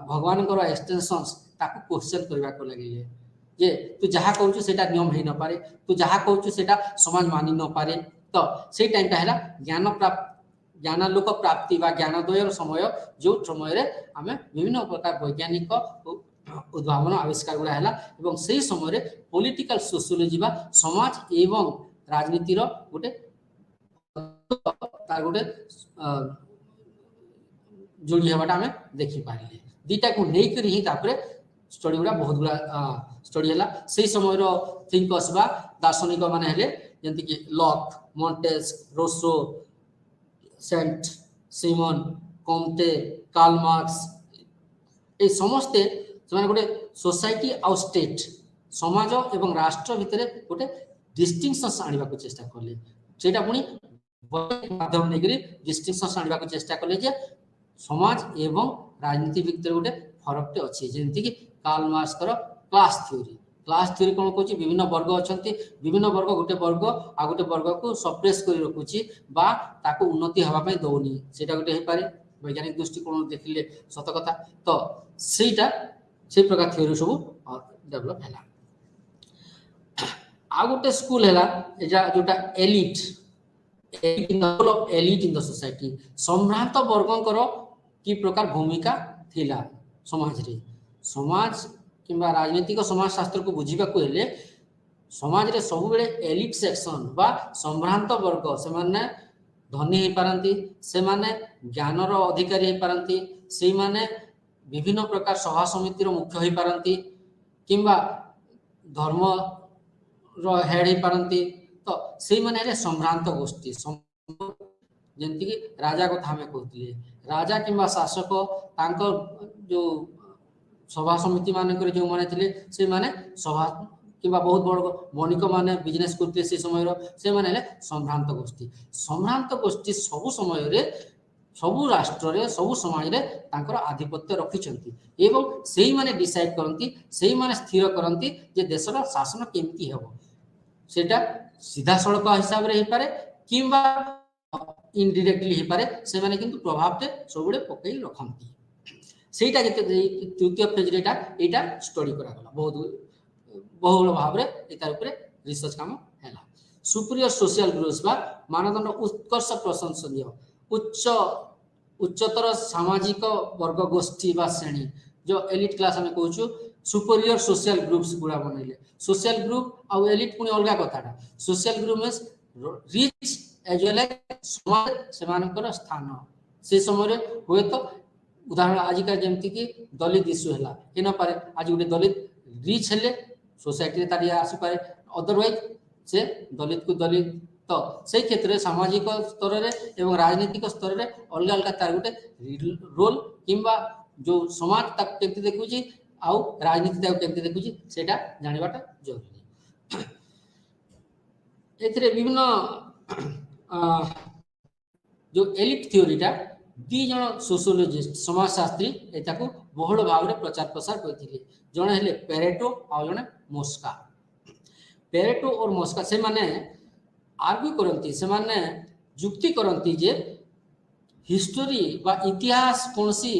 भगवान एक्सटेंशंस ताको क्वेश्चन करबा को लगे जे तू जहाँ कहूँ से नियम हो न पारे तू जहाँ कहूँ से समाज मानि न पारे तो से टाइमटा है ज्ञान प्राप्त ज्ञानालोक प्राप्ति बा ज्ञानोदयर समय जो समय आम विभिन्न प्रकार वैज्ञानिक उद्भावन आविष्कार गुड़ा है से समय पॉलिटिकल सोशियोलॉजी बा समाज एवं राजनीतिर गोटे तार गोटे जोड़ी हवाटा आम देखिपारे दीटा को लेकर ही स्टडी गुड़ा बहुत गुड़ा स्टडी है से समय थिंकर्स बा दार्शनिक माने हेले जंती कि Locke Montesquieu Rousseau Saint Simon Comte Karl Marx ए समस्ते गोटे सोसाइटी आउ स्टेट समाज एवं राष्ट्र भितर गोटे डिस्टिंक्शन आने को चेष्टा कले सेटा पुणी माध्यम नहीं डिस्टिंक्शन आने को चेष्टा कले जे समाज एवं राजनीति भितर गोटे फरकटे अच्छी जमीक कि कार्ल मार्क्स क्लास थ्योरी कौन कहूँ विभिन्न वर्ग अच्छा विभिन्न वर्ग गोटे वर्ग आ गोटे वर्ग को सप्रेस कर रखुची बा ताको उन्नति हाँपाई दौनी से गोटे हो पारे वैज्ञानिक दृष्टिकोण देखिले सत कथा तो सेटा से प्रकार थ्योरी सब डेभलप है। आ गोटे स्कूल है जोटा elite elite in the society सम्भ्रांत वर्गंकर कि प्रकार भूमिका थिला समाज रे समाज किंबा राजनीतिक समाज शास्त्र को बुझीबा को हेले समाज रे सब बेले एलिट सेक्शन बा सम्भ्रांत वर्ग से माने धनी हो पारती से माने ज्ञानर अधिकारी हो पारती से माने विभिन्न प्रकार सभा समितिर मुख्य हो पारती किंबा धर्म रो हेड हो पारती तो से माने हेले सम्भ्रांत गोष्ठी जमती कि राजा कथा आम कहते राजा किंबा शासक तांको जो सभा समिति मानक जो माने थिले से माने सभा किंबा बहुत बड़ वणिक माने बिजनेस करते से समय से माने हेले सम्भ्रांत गोष्ठी सब समय रे सब राष्ट्र रे सब समाज रे तांकर आधिपत्य रखिछंती एवं सेही माने डिसाइड करंती सेही माने स्थिर करंती जे देशर शासन केमती हेबो सेटा सीधा सड़क हिसाब रे हे पारे किंबा इनडायरेक्टली हे पारे से माने किंतु प्रभाव ते सबुडे पकई रखंती सेटा जते तृतीय फेज रेटा एटा स्टडी करा गला बहुत बहुल भाव रे एतार ऊपर रिसर्च काम हैला। सुपीरियर सोशल ग्रुप्स बा मानदंड उत्कर्ष प्रशंसनीय उच्चतर सामाजिक वर्ग गोष्ठी बा श्रेणी जो एलिट क्लास हमें कहूछु सुपीरियर सोशल ग्रुप्स गुड़ा बनैले सोशल ग्रुप आ एलिट पुनी अलगा कथाटा social group means rich as well as समाज सेमानकर स्थान से समय हुए तो उदाहरण आजिका जमती कि दलित इश्यू है कि न पारे आज गोटे दलित रिच हेले सोसाइटी तारी आसी पारे अदरवाइज से दलित को दलित तो से क्षेत्र में सामाजिक स्तर रे एवं राजनीतिक स्तर रे अलग अलग तार गोटे रोल किंबा जो समाज तक केमती देखुची आउ राजनीति तक केमती देखुची सेटा जानिबाटा जरूरी। एथिरे विभिन्न जो एलिट थ्योरीटा दी जन सोशियोलॉजिस्ट समाजशास्त्री एटा को बहुल भाव में प्रचार प्रसार करथिले जने हेले पेरेटो आ जने मोस्का। पेरेटो और मोस्का से माने आर्ग्यू करती से माने जुक्ति करती जे हिस्टोरी बा इतिहास कौन सी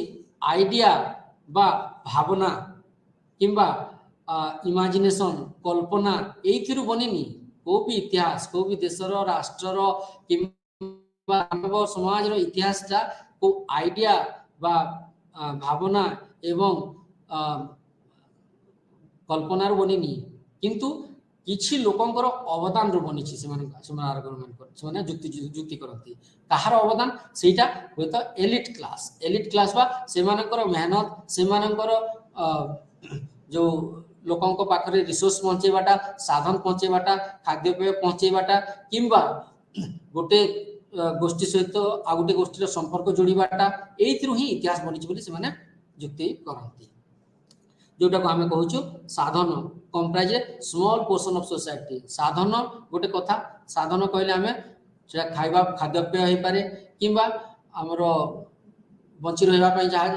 आइडिया बा भावना किंबा इमाजिनेशन कल्पना एइथिरु बनिनी को भी इतिहास को भी देशर राष्ट्रर किंबा मानव समाजर इतिहासटा को आइडिया बा भावना एवं कल्पनार बनिनी किंतु किछि लोकंकर अवदान रो बनिछि सेमान आर्गुमेंट सेमाने जुक्ति करती कहार अवदान सेटा होय तो एलिट क्लास बा सेमानकर मेहनत सेमानकर जो लोकंक पाखरे रिसोर्स पहुंचेबाटा साधन पहुंचेबाटा खाद्यपेय पहुंचेबाटा किंबा गोटे गोष्ठी सहित आ गोटे गोष्ठीर संपर्क जोड़ीबाटा एइथिरु ही इतिहास बनिछि बोली सेमाने जुक्ति करती जोटा को आमे कहूछु साधन comprise small portion of society साधन गोटे कथा साधन कहले आमे से खाइबा खाद्यपेय होई पारे किंबा हमर बंची रहबा पई जहा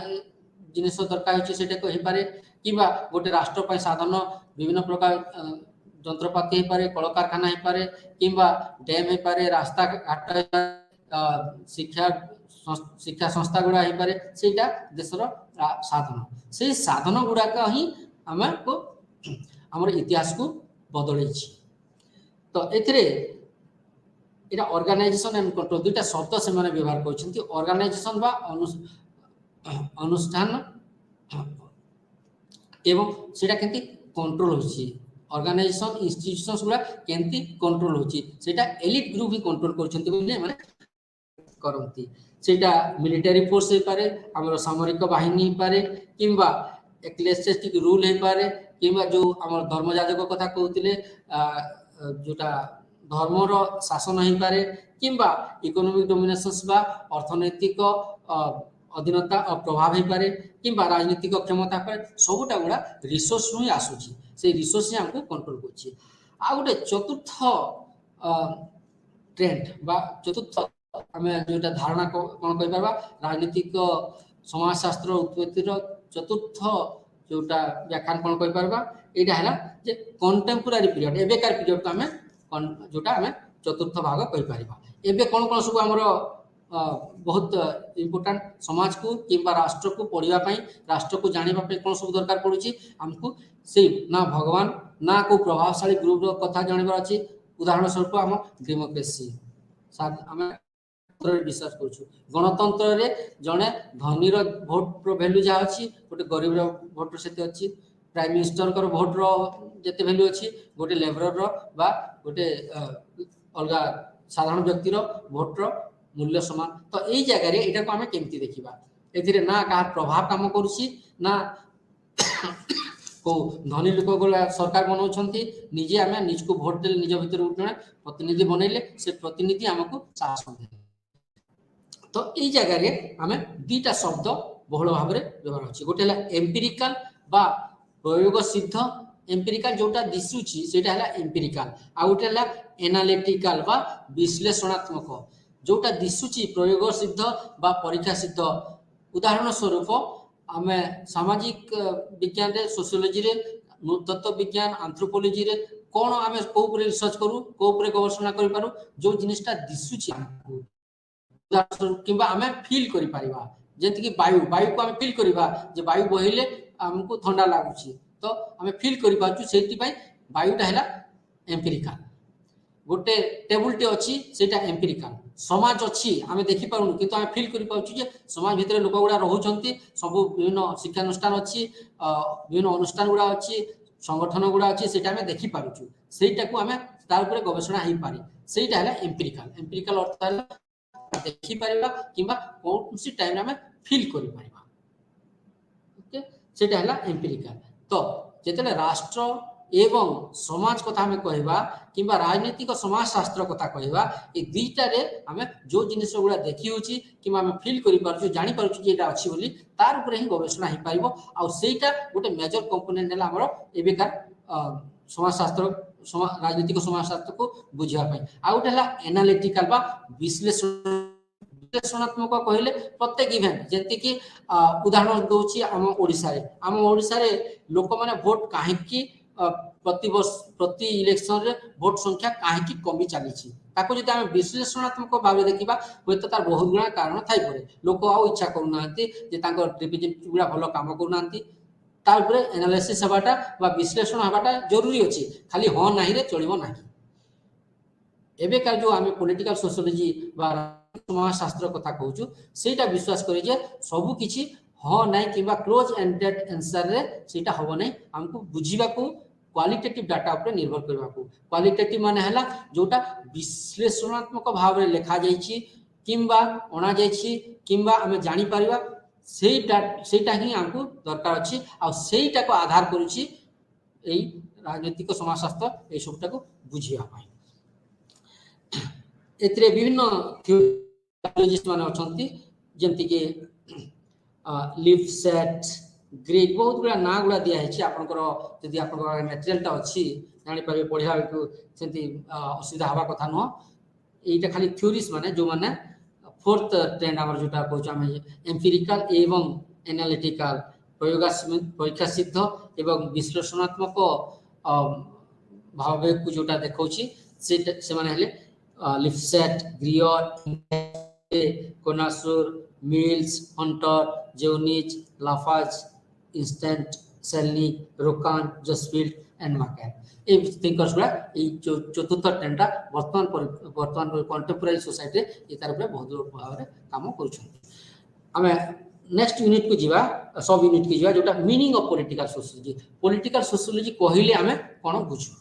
जिनिस दरकार होछि सेटा को होई पारे किंबा गोटे राष्ट्र पई साधन विभिन्न प्रकार যন্ত্রপাতি হইপারে কলকারখানা হইপারে কিংবা ড্যাম হইপারে রাস্তা ঘাট শিক্ষা শিক্ষা সংস্থা গুড়া হইপারে সেইটা দেশর সাধন সেই সাধন গুড়াক হি আমাকে আমার ইতিহাস কু বদলাইছি তো এথিরে এটা অর্গানাইজেশন এন্ড কন্ট্রোল দুইটা শব্দ সেমানে ব্যবহার করছেন অর্গানাইজেশন বা অনুষ্ঠান এবং সেটা কিন্তু কন্ট্রোল হচ্ছে ऑर्गेनाइजेशन इंस्टीट्यूशंस गुला केंती कंट्रोल होची सेटा एलिट ग्रुप ही कंट्रोल करछंती बोले माने करंती सेटा मिलिटरी फोर्स हे पारे हमर सामरिक बाहिनी हे पारे किंबा एक्लेसियास्टिक रूल हे पारे किंबा जो हमर धर्मयाजक कथा कहउतिले जोटा धर्मर शासन हे पारे किंबा इकोनॉमिक डोमिनेशंस बा अर्थनैतिक अधीनता और प्रभाव हे पारे किंबा राजनीतिक क्षमता पर सबुटा गुडा रिसोर्स नु आसुची से रिसोर्स ही हमको कंट्रोल करछि आ गोटे चतुर्थ ट्रेंड बा चतुर्थ हमें जोटा धारणा कोन कहि परबा राजनीतिक समाजशास्त्र उत्पत्तिर चतुर्थ जोटा व्याख्यान कोन कहि परबा एटा हैला जे कंटेम्पोरारी पीरियड एबेकार पीरियड को हमें जोटा हमें चतुर्थ भाग कहि परबा एबे कोन कोन सब हमरो बहुत इम्पोर्टेंट समाज को किंबा राष्ट्र को पढ़िबा पई राष्ट्र को जानिबा पई कोन सब दरकार पड़ुची हमको से ना भगवान ना को प्रभावशाली ग्रुप रो कथा जानिबार अछि उदाहरण स्वरूप हम डेमोक्रेसी साथ हमें विश्वास करछु गणतंत्र रे जने धनी रो वोट रो वैल्यू जा अछि गोटे गरीब रो वोट रो सेते अछि प्राइम मिनिस्टर कर वोट रो जेते वैल्यू अछि गोटे लेबरर रो बा गोटे अलगा साधारण व्यक्ति रो वोट रो मूल्य समान तो यही जगह रे एटा को हमें केमती देखिबा एथिरे ना का प्रभाव काम करूची ना को धनी लोक गोला सरकार बनाउछंती निजे हमें निज को वोट देले निज भीतर उठने प्रतिनिधि बनैले से प्रतिनिधि हमको शासन दे तो यही जगह रे हमें दुईटा शब्द बहुल भाव रे व्यवहार होची गोटे हला एम्पिरिकल बा प्रयोग सिद्ध एम्पिरिकल जोटा दिसुची सेटा हला एम्पिरिकल आ गोटे हला एनालिटिकल बा विश्लेषणात्मक जोटा दिसुची प्रयोग सिद्ध बा परीक्षा सिद्ध उदाहरण स्वरूप आमे सामाजिक विज्ञान रे सोशियोलॉजी रे तत्व विज्ञान एंथ्रोपोलॉजी रे कोन आमे को ऊपर रिसर्च करू को ऊपर गवेषणा करि पारू जो जिनिसटा दिसुची हमको उदाहरण स्वरूप किबा आमे फील करि परिबा जेति कि वायु को आमे फील करिबा जे वायु बहिले हमको ठंडा लागुची तो आमे फील करि पाछु सेति पई वायुटा हैला एम्पिरिकल गोटे टेबुल टे अछि सेटा एम्पिरिकल समाज अछि हमें देखि पाउनु किंतु हमें फील करि पाउछु जे समाज भितर लोक गुडा रहउछंती सब विभिन्न शिक्षा अनुष्ठान अछि विभिन्न अनुष्ठान गुडा अछि संगठन गुडा अछि सेटा हमें देखि पारुछु सेटा को हमें तार ऊपर गवेषणा हेइ पारि सेटा हैला एम्पिरिकल अर्थ हैला देखि पारिबा किबा कोनसी टाइम हमें फील करि पारिबा ओके सेटा हैला एम्पिरिकल तो जेतले राष्ट्र एवं समाज कथा हमें कहबा किंबा राजनीतिक समाज शास्त्र कथा कहबा ए दुईटा रे हमें जो जिनिस गुडा देखि होची किबा हमें फील करि पारछु जानि पारछु कि एटा अछि बोली तार ऊपर ही गवेषणा हेइ पारिबो आ सेटा गोटे मेजर कंपोनेंट हैला हमरो एबेकार समाज शास्त्र राजनीतिक समाज शास्त्र को बुझिया पई आ गोटे हैला एनालिटिकल बा विश्लेषणात्मक कहले प्रत्येक इवेंट जेंति कि उदाहरण दोछि हम ओडिसा रे लोक माने वोट काहे कि प्रति इलेक्शन रे वोट संख्या काहे कि कमी चली ताको जदि हम विश्लेषणात्मक भाव देखिबा होय त तार बहुत गुणा कारण थाई पड़े लोक आ इच्छा करू नांती जे तांको रिप्रेजेंटेटिव गुडा भलो काम करू नांती तार एनालिसिस हवाटा बा विश्लेषण हवाटा जरूरी अच्छी खाली हाँ ना रे चलो ना एबेकार जो आम पॉलिटिकल सोशियोलॉजी बा समाजशास्त्र कथा कहूँ सेटा विश्वास करे जे सबु किछि हाँ ना कि क्लोज एंडेड आंसर रे सेटा हबो नै हमको बुझीबा को क्वालिटेटिव डाटा ऊपर निर्भर करबा को क्वालिटेटिव माने हला जोटा विश्लेषणात्मक भाव रे लिखा जाईछि किंबा अणा जाईछि किंबा हमें जानि परिबा सेटा ही हमको दरकार अछि आ सेटा को आधार करूछि एई राजनीतिक समाजशास्त्र ए सबटा को बुझिया पाई एतरे विभिन्न थियोलॉजिस्ट माने अछंती जेंति के लिफसेट ग्रेड बहुत गुड़ा ना गुड़ा दिया है आपनकर यदि आपनकर मटेरियलटा अछि जानि पारे पढिया को सेंति असुविधा हवा कथा न एटा खाली थ्योरीज माने जो माने फोर्थ ट्रेंड हमर जोटा कहू हम एम्पिरिकल एवं एनालिटिकल परीक्षा सिद्ध एवं विश्लेषणात्मक भाव को जोटा देखौछि से माने हेले Lipset Greer Kornhauser Mills Hunter जेउनिच लाफाज इंस्टेंट सेलनिक रोकान जसफील्ड एंड मार्केट ए थिंकर्स गुला ए चतुर्थ ट्रेंडा वर्तमान कंटेम्पोरारी सोसाइटी ए तार ऊपर बहुत भाव रे काम करूछन हमें नेक्स्ट यूनिट को जीवा सब यूनिट की जीवा जोटा मीनिंग ऑफ पॉलिटिकल सोशियोलॉजी कहिले हमें कोन बुझू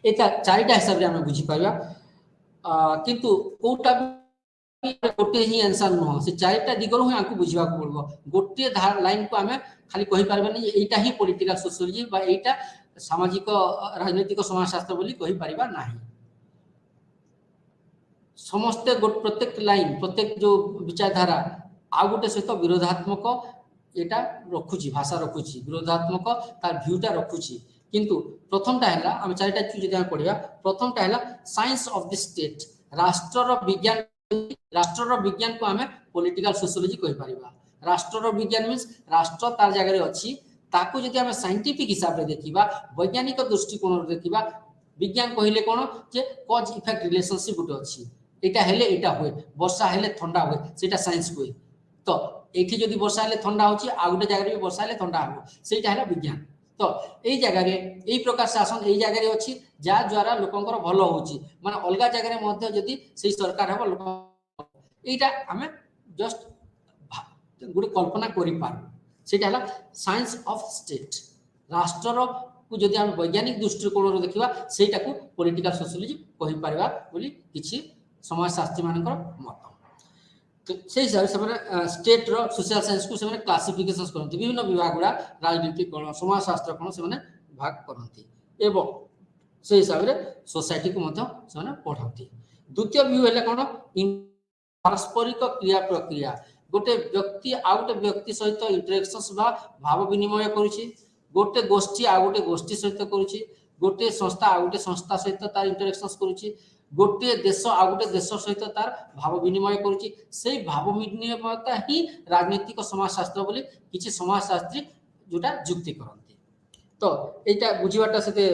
एता चारिटा हिसाब रे हमें बुझी पाइबा किंतु कोटा गोटे ही आंसर नुह से चारिटा दिगरु ही हमको बुझवा पड़बो गोटे लाइन को हमें खाली कहि परबनी जे एटा ही पॉलिटिकल सोशियोलॉजी बा एटा सामाजिक राजनीतिक समाजशास्त्र बोली कहि परिबा नाही समस्त प्रत्येक लाइन प्रत्येक जो विचारधारा आ गोटे सहित विरोधात्मक एटा रखुची भाषा रखुची विरोधात्मक तार व्यूटा रखुची किंतु प्रथमटा हैला हम चारिटा चीज जदि हम पढिबा प्रथमटा हैला साइंस ऑफ द स्टेट राष्ट्रर विज्ञान को हमें पॉलिटिकल सोशियोलॉजी कहि परिबा राष्ट्रर विज्ञान मींस राष्ट्र तार जगह रे अछि ताकू जदि हम साइंटिफिक हिसाब रे देखिबा वैज्ञानिक दृष्टिकोण रे देखिबा विज्ञान कहिले कोन जे कॉज इफेक्ट रिलेशनशिप गुटे अछि एटा हेले एटा होय वर्षा हेले ठंडा होय सेटा साइंस होय तो एठी जदि वर्षा हेले ठंडा होछि आ गुटे जगह रे वर्षा हेले ठंडा हो सेटा हैला विज्ञान तो एई जगह रे एई प्रकार शासन एई जगह रे अछि जा द्वारा लोकंकर भलो होछि माने अलगा जगह रे मध्ये जदि सेई सरकार हबो लोक एटा हमें जस्ट गुटे कल्पना करि पार सेटा हला साइंस ऑफ स्टेट राष्ट्र को जदि हम वैज्ञानिक दृष्टिकोण रे देखिबा सेटा को पॉलिटिकल सोशियोलॉजी कहि परबा बोली किछि समाजशास्त्री मानकर मत तो से हिसाब से स्टेट रो सोशल साइंस को से क्लासिफिकेशन करते विभिन्न विभाग गुड़ा राजनीतिक कोण समाजशास्त्र कोण से भाग करते एवं से हिसाब से सोसाइटी को से पढ़ाती द्वितीय व्यू है कौन पारस्परिक क्रिया प्रक्रिया गोटे व्यक्ति आ गोटे व्यक्ति सहित इंटरेक्शंस भाव विनिमय करुछि गोटे गोष्ठी आ गोटे गोष्ठी सहित करुछि गोटे संस्था आ गोटे संस्था सहित तार इंटरेक्शंस करुछि गोटे देश आ गोटे देश सहित तार भाव विनिमय करुछि से भाव विनिमयता ही राजनीतिक समाजशास्त्र बोली किछि समाजशास्त्री जोटा जुक्ति करନ୍ତି तो एटा बुझिबाटा सेते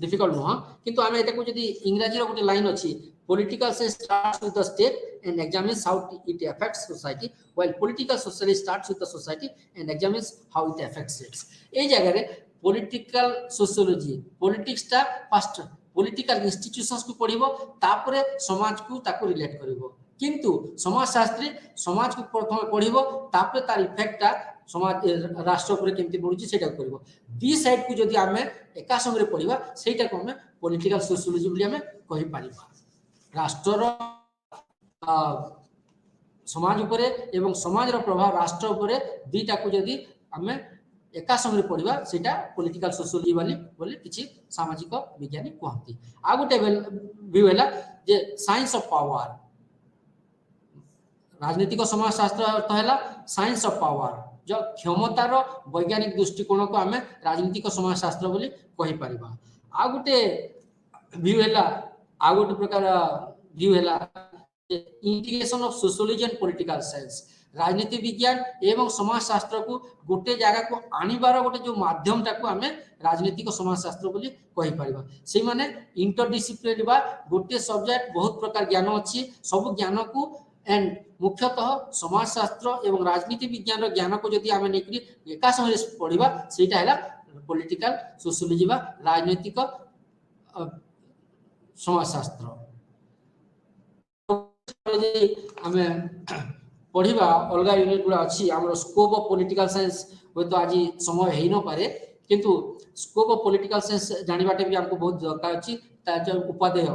डिफिकल्ट नुह किंतु आमे एटा को जदी इंग्रजी रो गोटे लाइन अछि political science starts with the state and examines how it affects society while political sociology starts with the society and examines how it affects it ए जगह रे political sociology politics ता फर्स्ट political institutions को पढिबो तापरे समाज को ताको relate करिवो किंतु समाजशास्त्री समाज को प्रथम पढिबो तापरे तार इफेक्ट ता समाज राष्ट्र पर केमति पडुची सेटा करिवो दी साइड को जदी हमें एका संग रे पढिबा सेटा को हमें political sociology बोली हमें कहि पारिबा राष्ट्र समाज उपरे एवं समाज रो प्रभाव राष्ट्र उपरे दीटा को जदी हमें एका संग रे पढिबा सेटा पॉलिटिकल सोशियोलॉजी वाली बोली किछि सामाजिक विज्ञानी कहंती आ गोटे व्यू हैला जे साइंस ऑफ पावर राजनीतिक समाजशास्त्र अर्थ हैला साइंस ऑफ पावर जो क्षमतार वैज्ञानिक दृष्टिकोण को हमें राजनीतिक समाजशास्त्र बोली कहि परिबा आ गोटे व्यू हैला आ गोटे प्रकार व्यू हैला integration of sociology and political science राजनीति विज्ञान एवं समाजशास्त्र को गोटे जगह को आनिबार गोटे जो माध्यम टाको हमें राजनीतिक समाजशास्त्र बोली कहि परिबा से माने इंटरडिसिप्लिनरी बा गोटे सब्जेक्ट बहुत प्रकार ज्ञान अछि सब ज्ञान को एंड मुख्यतः समाजशास्त्र एवं राजनीति विज्ञान ज्ञान को जदि आम नहीं एका समय पढ़ा सेटा है पॉलिटिकल सोशियोलॉजी बा राजनैतिक समाजशास्त्र आम पढ़ा अलग यूनिट गुड़ा अच्छी आम स्कोप ऑफ पॉलिटिकल साइंस हो तो आज समय हो न पारे किंतु स्कोप ऑफ पॉलिटिकल साइंस जानिबाटे भी हमको बहुत दरकार अच्छी उपादेय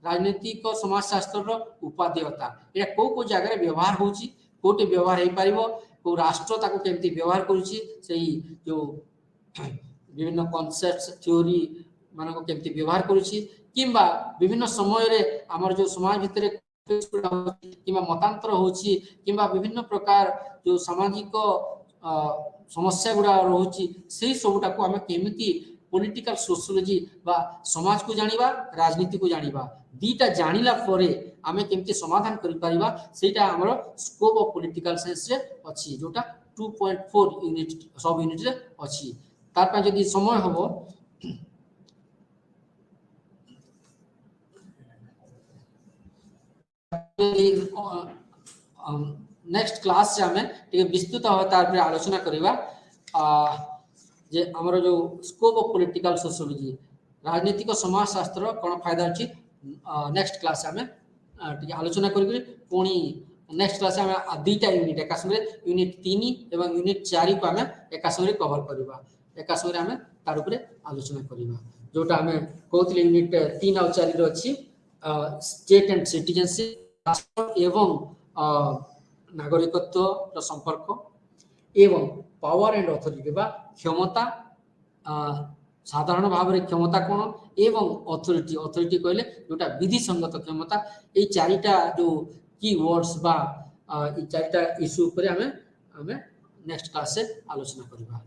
राजनीतिक समाजशास्त्र उपादेयता या को जगह व्यवहार होची कोटे व्यवहार हो पारिबो को राष्ट्र ताको केमती व्यवहार करूची सही जो विभिन्न कॉन्सेप्ट्स थ्योरी मान को केमती व्यवहार करूची किंबा विभिन्न समय रे हमर जो समाज भितर किंबा मतांतर होची किंबा विभिन्न प्रकार जो सामाजिक समस्या गुड़ा रोची से सबुटा को आम केमिति पॉलिटिकल सोशियोलॉजी बा समाज को जानिबा राजनीति को जानिबा दीटा जानिला परे आमे केमिति समाधान करि परिबा सेटा हमर स्कोप ऑफ पॉलिटिकल साइंस रे अछि जोटा 2.4 यूनिट सब यूनिट रे अछि तार पा जदि समय होबो नेक्स्ट क्लास से हमें विस्तृत तार पर आलोचना करिबा जे हमर जो स्कोप ऑफ पॉलिटिकल सोशियोलॉजी राजनीतिक समाजशास्त्र कोन फायदा अछि नेक्स्ट क्लास में आलोचना करी पुणी नेक्स्ट क्लास में दुईटा यूनिट एक संगे यूनिट 3 एवं यूनिट 4 को आम एक संगे कवर करवा एक संगे आम तार उपरे आलोचना करवा जोटा आम कहते यूनिट 3 और 4 अच्छी स्टेट एंड सिटीजनशिप एवं नागरिकत्व संपर्क एवं पावर एंड अथॉरिटी बा क्षमता साधारण भाव में क्षमता कौन एवं अथॉरिटी अथॉरिटी कहले जोटा विधि संगत क्षमता ये चारिटा जो की वर्ड्स बा ये चारिटा इश्यू पर हमें नेक्स्ट क्लास से आलोचना करबा।